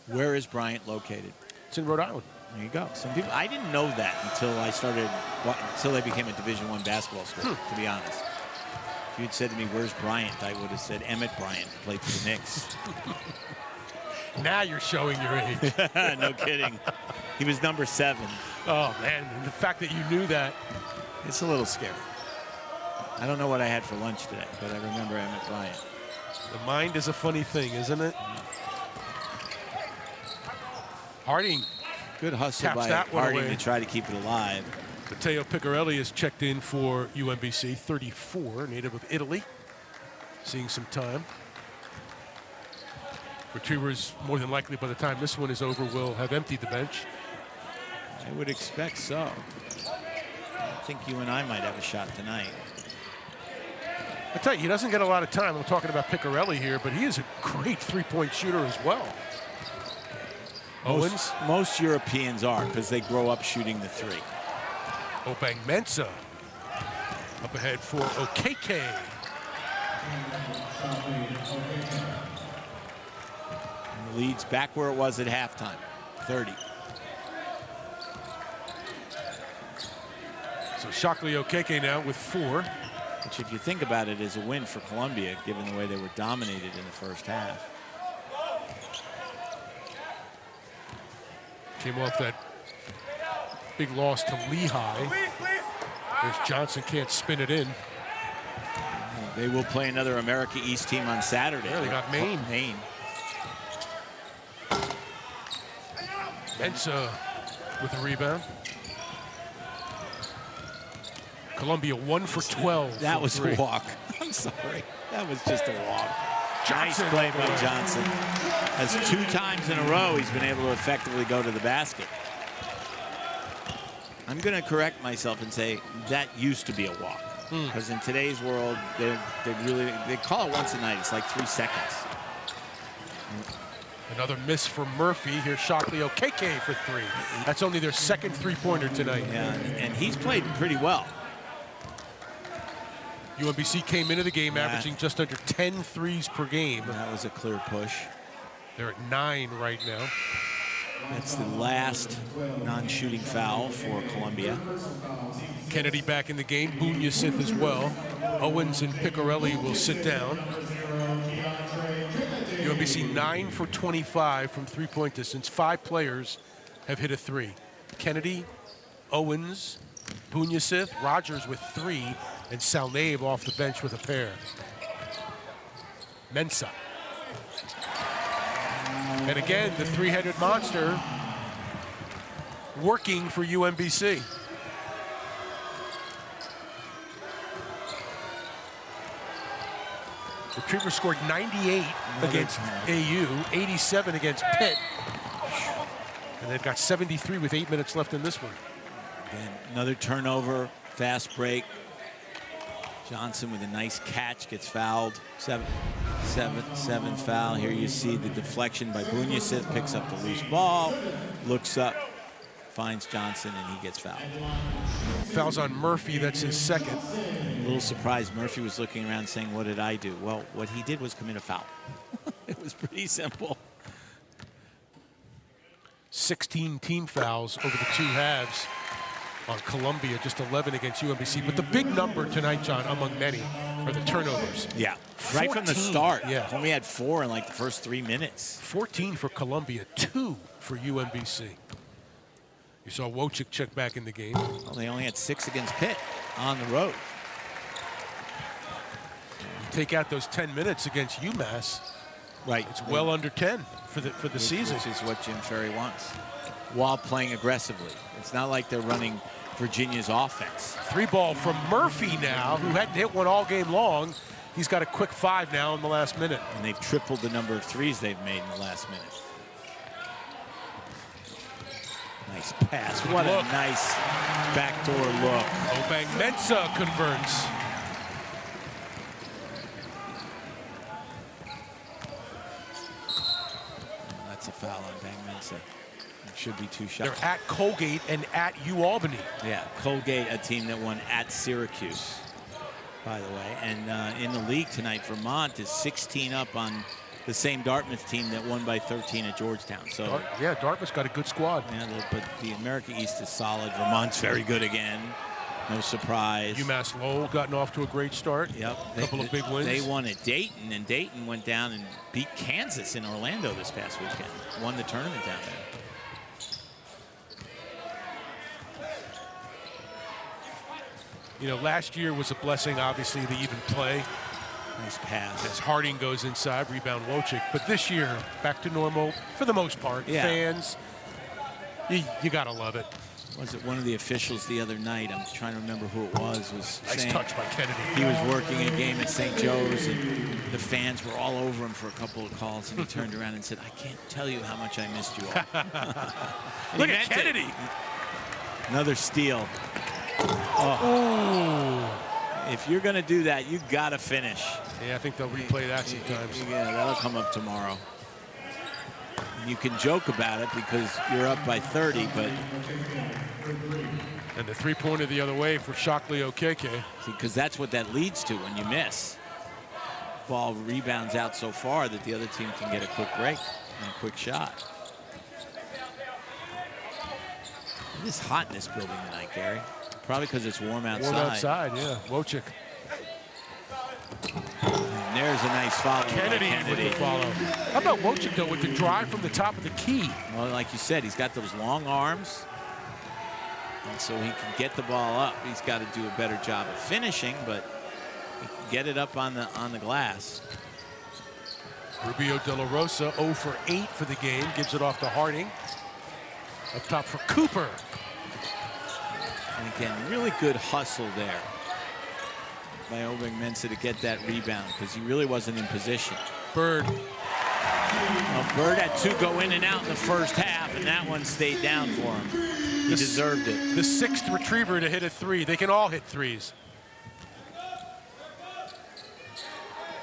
Where is Bryant located? It's in Rhode Island. There you go. Some people, I didn't know that until they became a Division I basketball school, to be honest. If you'd said to me, where's Bryant? I would have said Emmett Bryant, played for the Knicks. Now you're showing your age. No kidding. He was number 7. Oh, man, the fact that you knew that. It's a little scary. I don't know what I had for lunch today, but I remember Emmett Bryant. The mind is a funny thing, isn't it? Harding. Good hustle by Harding to try to keep it alive. Matteo Piccarelli has checked in for UMBC, 34, native of Italy. Seeing some time. Retrievers, more than likely, by the time this one is over, will have emptied the bench. I would expect so. I think you and I might have a shot tonight. I tell you, he doesn't get a lot of time. I'm talking about Piccarelli here, but he is a great three-point shooter as well. Owens. Most Europeans are, because they grow up shooting the 3. Obeng Mensah up ahead for Okeke. And the lead's back where it was at halftime, 30. So Shockley Okeke now with 4. Which, if you think about it, is a win for Columbia, given the way they were dominated in the first half. Came off that big loss to Lehigh. There's Johnson, can't spin it in. They will play another America East team on Saturday. Yeah, they got Maine. Mensah with a rebound. Columbia 1 for 12. That was a walk. I'm sorry. That was just a walk. Johnson. Nice play by Johnson. As 2 times in a row, he's been able to effectively go to the basket. I'm going to correct myself and say that used to be a walk. Because in today's world, they call it once a night. It's like 3 seconds. Another miss for Murphy. Here's Shockley Okeke for 3. That's only their second three-pointer tonight. Yeah, and he's played pretty well. UMBC came into the game averaging just under 10 threes per game. That was a clear push. They're at 9 right now. That's the last non-shooting foul for Columbia. Kennedy back in the game. Bunyasith as well. Owens and Piccarelli will sit down. UMBC 9 for 25 from three-point distance. 5 players have hit a 3. Kennedy, Owens, Bunyasith, Rogers with 3, and Salnave off the bench with a pair. Mensah. And again, the 3-headed monster working for UMBC. Retrievers scored 98 against AU, 87 against Pitt. And they've got 73 with 8 minutes left in this one. Again, another turnover, fast break. Johnson with a nice catch, gets fouled. 7 foul. Here you see the deflection by Bunyasith, picks up the loose ball, looks up, finds Johnson, and he gets fouled. Fouls on Murphy, that's his second. A little surprised Murphy was looking around saying, what did I do? Well, what he did was commit a foul. It was pretty simple. 16 team fouls over the 2 halves on Columbia, just 11 against UMBC. But the big number tonight, John, among many, are the turnovers. Yeah, right 14, from the start. Yeah. When we had 4 in like the first 3 minutes. 14 for Columbia, 2 for UMBC. You saw Wojcik check back in the game. Well, they only had 6 against Pitt on the road. Take out those 10 minutes against UMass. Right. It's well under 10 for the season. Which is what Jim Ferry wants, while playing aggressively. It's not like they're running Virginia's offense. 3-ball from Murphy now, who hadn't hit one all game long. He's got a quick 5 now in the last minute. And they've tripled the number of threes they've made in the last minute. Nice pass. What a nice backdoor look. Obeng Mensah converts. foul on Bang Mensa. It should be 2 shots. They're at Colgate and at UAlbany. Yeah, Colgate, a team that won at Syracuse, by the way. And in the league tonight, Vermont is 16 up on the same Dartmouth team that won by 13 at Georgetown. So Dartmouth's got a good squad. Yeah, but the America East is solid. Vermont's very good again. No surprise. UMass Lowell gotten off to a great start. Yep. A couple of big wins. They won at Dayton, and Dayton went down and beat Kansas in Orlando this past weekend. Won the tournament down there. You know, last year was a blessing, obviously, to even play. Nice pass. As Harding goes inside, rebound Wojcik. But this year, back to normal for the most part. Yeah. Fans, you got to love it. Was it one of the officials the other night? I'm trying to remember who it was Nice saying touch by Kennedy. he was working a game at St. Joe's, and the fans were all over him for a couple of calls, and he turned around and said, "I can't tell you how much I missed you all." Look at Kennedy. Another steal. Oh. If you're going to do that, you got to finish. Yeah, I think they'll replay that sometimes. Yeah, that'll come up tomorrow. You can joke about it because you're up by 30, but... And the three-pointer the other way for Shockley Okeke. Because that's what that leads to when you miss. Ball rebounds out so far that the other team can get a quick break and a quick shot. It is hot in this building tonight, Gary. Probably because it's warm outside. Warm outside, yeah. Wojcik. And there's a nice follow. Kennedy with the follow. How about Wojcik, though, with the drive from the top of the key? Well, like you said, he's got those long arms. And so he can get the ball up. He's got to do a better job of finishing, but he can get it up on the glass. Rubio De La Rosa 0 for 8 for the game. Gives it off to Harding. Up top for Cooper. And again, really good hustle there by Obeng Mensah to get that rebound because he really wasn't in position. Bird. Well, Bird had 2 go in and out in the first half, and that one stayed down for him. He deserved it. The 6th retriever to hit a 3. They can all hit 3s.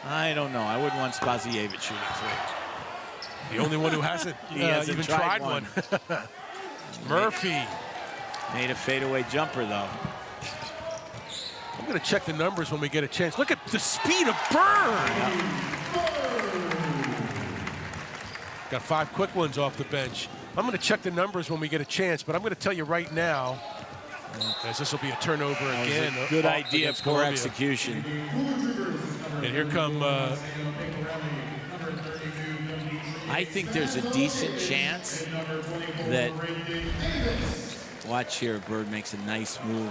I don't know. I wouldn't want Spazievich shooting 3. The only one who hasn't, hasn't even tried one. Murphy. Made a fadeaway jumper, though. I'm going to check the numbers when we get a chance. Look at the speed of Bird. Got 5 quick ones off the bench. I'm going to check the numbers when we get a chance, but I'm going to tell you right now, as this will be a turnover again. A good idea, poor execution. And here come... I think there's a decent chance that... Watch here, Bird makes a nice move.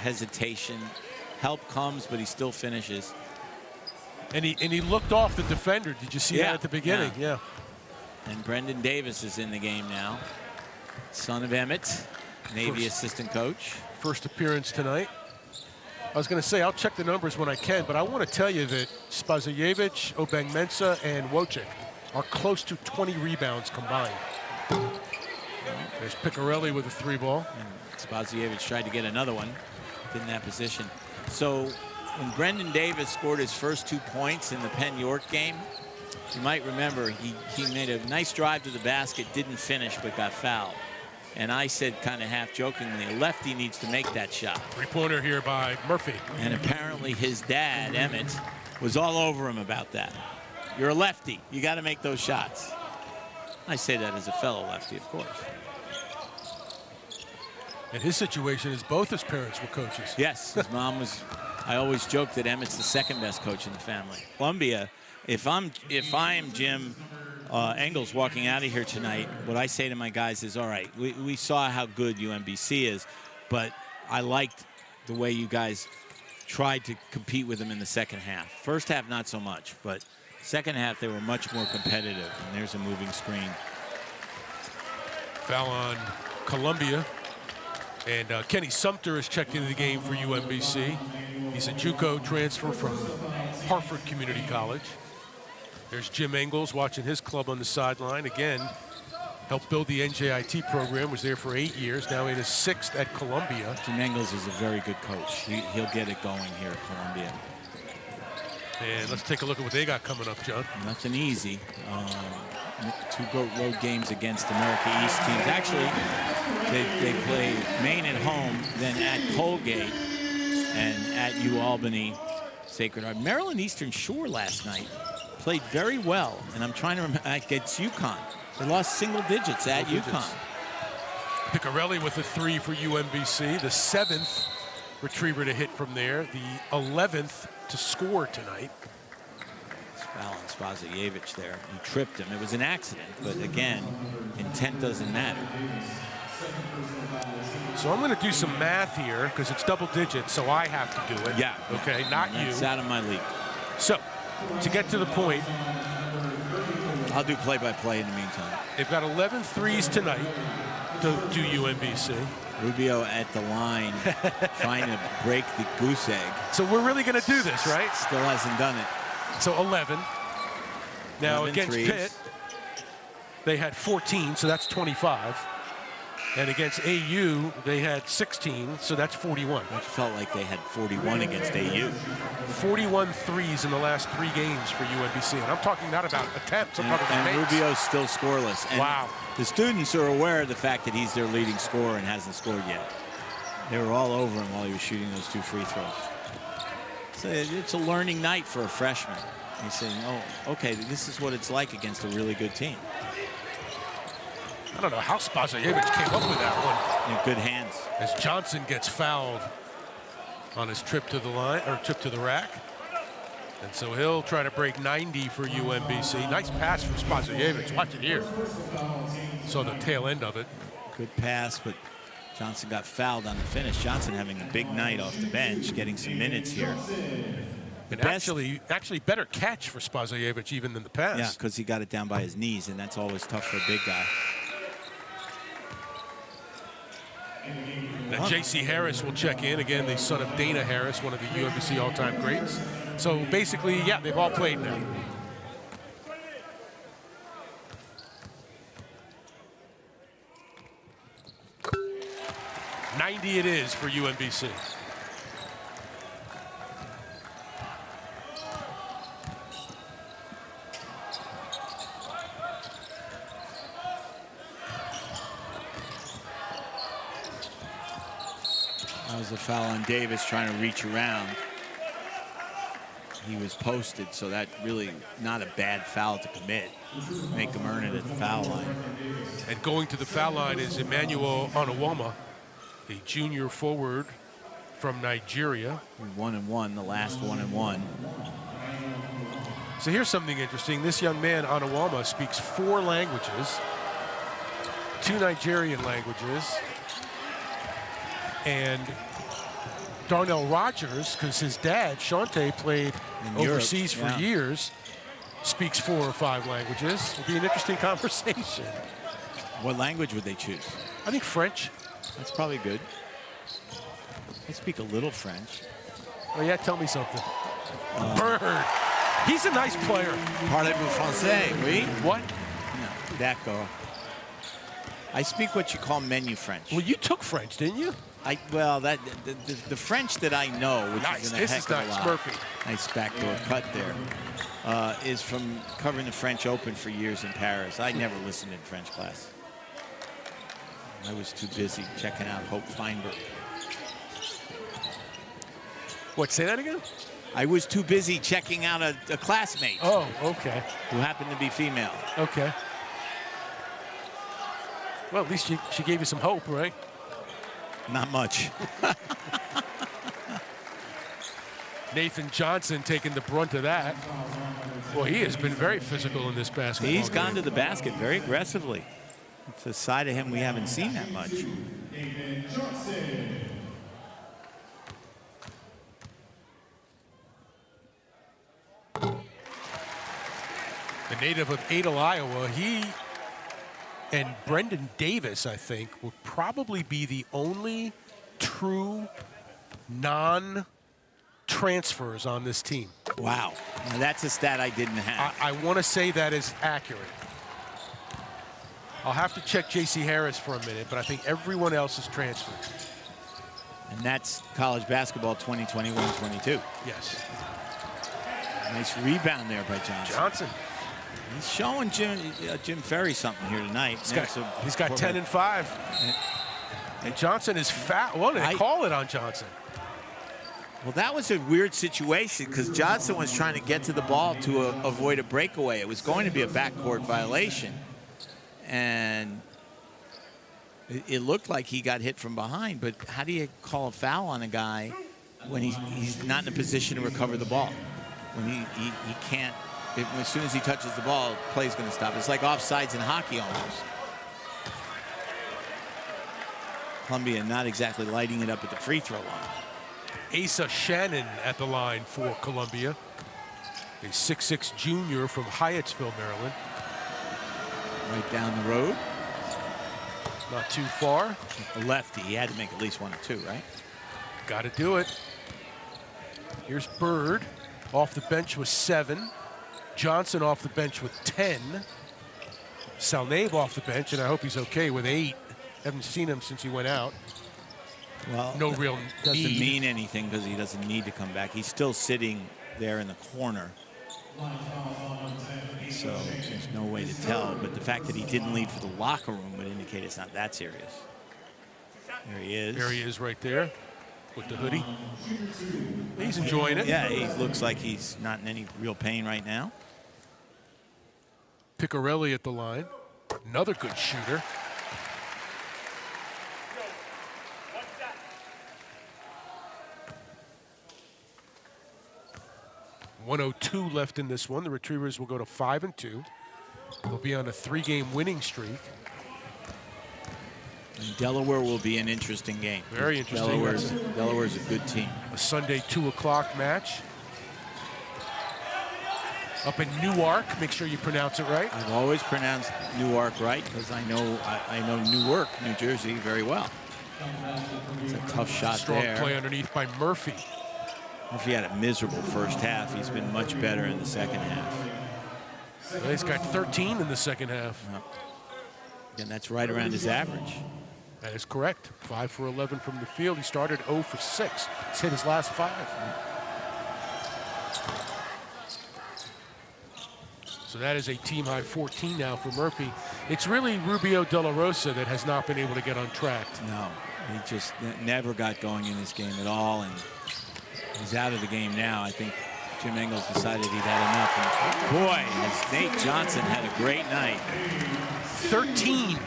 Hesitation. Help comes, but he still finishes. And he looked off the defender. Did you see that at the beginning? Yeah. And Brendan Davis is in the game now. Son of Emmett, Navy assistant coach. First appearance tonight. I was going to say, I'll check the numbers when I can, but I want to tell you that Spazievich, Obeng Mensah, and Wojcik are close to 20 rebounds combined. There's Picarelli with a 3 ball. And Spazievich tried to get another one. Didn't have position. So when Brendan Davis scored his first 2 points in the Penn York game, you might remember he made a nice drive to the basket, didn't finish, but got fouled. And I said kind of half jokingly, a lefty needs to make that shot. 3-pointer here by Murphy. And apparently his dad, Emmett, was all over him about that. You're a lefty. You got to make those shots. I say that as a fellow lefty, of course. And his situation is both his parents were coaches. Yes, his mom was. I always joke that Emmett's the 2nd best coach in the family. Columbia, if I'm Jim Engels walking out of here tonight, what I say to my guys is, all right, we saw how good UMBC is, but I liked the way you guys tried to compete with them in the second half. First half, not so much, but second half, they were much more competitive. And there's a moving screen. Foul on Columbia. And Kenny Sumter is checked into the game for UMBC. He's a JUCO transfer from Hartford Community College. There's Jim Engels watching his club on the sideline. Again, helped build the NJIT program, was there for 8 years, now in his 6th at Columbia. Jim Engels is a very good coach. He'll get it going here at Columbia. And let's take a look at what they got coming up, John. Nothing easy. road games against America East teams. Actually, they play Maine at home, then at Colgate, and at UAlbany Sacred Heart. Maryland Eastern Shore last night played very well, and I'm trying to remember against UConn. They lost single digits at UConn. Piccarelli with a 3 for UMBC, the 7th retriever to hit from there, the 11th to score tonight. Foul on Spasojevic there. He tripped him. It was an accident, but again, intent doesn't matter. So I'm going to do some math here because it's double digits, so I have to do it. Yeah. Okay, not you. It's out of my league. So, to get to the point, I'll do play-by-play in the meantime. They've got 11 threes tonight to do UMBC. Rubio at the line trying to break the goose egg. So we're really going to do this, right? Still hasn't done it. So 11. Now 11 against threes. Pitt, they had 14, so that's 25. And against AU, they had 16, so that's 41. It felt like they had 41 against AU. 41 threes in the last 3 games for UMBC. And I'm talking not about attempts, I'm talking about and makes. Rubio's still scoreless. And wow. The students are aware of the fact that he's their leading scorer and hasn't scored yet. They were all over him while he was shooting those 2 free throws. So it's a learning night for a freshman. He's saying, oh, okay, this is what it's like against a really good team. I don't know how Spasojevic came up with that one. In good hands. As Johnson gets fouled on his trip to the line, or trip to the rack. And so he'll try to break 90 for UMBC. Nice pass from Spasojevic. Watch it here. Saw the tail end of it. Good pass, but Johnson got fouled on the finish. Johnson having a big night off the bench, getting some minutes here. And actually better catch for Spasojevic even than the pass. Yeah, because he got it down by his knees, and that's always tough for a big guy. And J.C. Harris will check in, again, the son of Dana Harris, one of the UMBC all-time greats. So basically, yeah, they've all played now. .90 it is for UMBC. That was a foul on Davis trying to reach around. He was posted, so that really not a bad foul to commit. Make him earn it at the foul line. And going to the foul line is Emmanuel Onawoma, a junior forward from Nigeria. 1-1, the last 1-1. So here's something interesting. This young man, Onawoma, speaks 4 languages, 2 Nigerian languages. And Darnell Rogers, because his dad, Shante, played overseas for years, speaks 4 or 5 languages. It'll be an interesting conversation. What language would they choose? I think French. That's probably good. I speak a little French. Oh, yeah, tell me something. Bird. He's a nice player. Parlez-vous français, oui? What? No, d'accord. I speak what you call menu French. Well, you took French, didn't you? Well, that the French that I know, which nice. is in a This heck is of a nice, lot. Murphy. Nice backdoor cut there. Is from covering the French Open for years in Paris. I never listened in French class. I was too busy checking out Hope Feinberg. What, say that again? I was too busy checking out a classmate. Oh, okay. Who happened to be female. Okay. Well, at least she gave you some hope, right? Not much. Nathan Johnson taking the brunt of that. Well, he has been very physical in this basketball He's gone game. to the basket very aggressively. It's a side of him we haven't seen that much. The native of Adel, Iowa, he and Brendan Davis, I think, will probably be the only true non-transfers on this team. Wow. Now that's a stat I didn't have. I want to say that is accurate. I'll have to check J.C. Harris for a minute, but I think everyone else is transferred. And that's college basketball 2021-22. Yes. Nice rebound there by Johnson. Johnson. He's showing Jim Ferry something here tonight. He's got 10 and 5. And Johnson is fat. What did they call it on Johnson? Well, that was a weird situation because Johnson was trying to get to the ball to avoid a breakaway. It was going to be a backcourt violation. And it looked like he got hit from behind. But how do you call a foul on a guy when he's not in a position to recover the ball? When he can't, as soon as he touches the ball, play's going to stop. It's like offsides in hockey almost. Columbia not exactly lighting it up at the free throw line. Asa Shannon at the line for Columbia. A 6'6" junior from Hyattsville, Maryland. Right down the road. Not too far. A lefty. He had to make at least 1 or 2, right? Got to do it. Here's Bird off the bench with 7. Johnson off the bench with 10. Salnave off the bench, and I hope he's okay with 8. Haven't seen him since he went out. Well, no real doesn't mean anything because he doesn't need to come back. He's still sitting there in the corner. So there's no way to tell. But the fact that he didn't leave for the locker room would indicate it's not that serious. There he is. There he is right there with the hoodie. He's enjoying it. Yeah, he looks like he's not in any real pain right now. Piccarelli at the line. Another good shooter. .102 left in this one. The Retrievers will go to 5-2. They'll be on a 3-game winning streak. And Delaware will be an interesting game. Very interesting. Delaware's a good team. A Sunday 2 o'clock match. Up in Newark. Make sure you pronounce it right. I've always pronounced Newark right because I know Newark, New Jersey very well. It's a tough shot Strong there. play underneath by Murphy. Murphy had a miserable first half. He's been much better in the second half. Well, he's got 13 in the second half. And that's right around his average. That is correct. 5 for 11 from the field. He started 0 for 6. He's hit his last 5. So that is a team high 14 now for Murphy. It's really Rubio De La Rosa that has not been able to get on track. No, he just never got going in this game at all. And he's out of the game now. I think Jim Engels decided he'd had enough. And boy, has Nate Johnson had a great night. 13.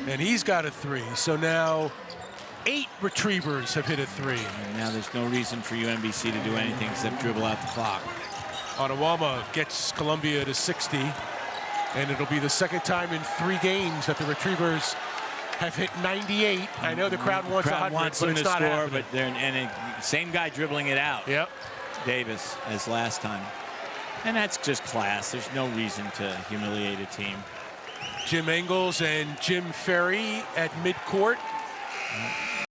And he's got a 3. So now 8 Retrievers have hit a 3. And now there's no reason for UMBC to do anything except dribble out the clock. Onawama gets Columbia to 60. And it'll be the second time in 3 games that the Retrievers have hit 98. I know the crowd wants 100, wants but it's not score, happening. but same guy dribbling it out. Yep. Davis as last time. And that's just class. There's no reason to humiliate a team. Jim Engels and Jim Ferry at midcourt.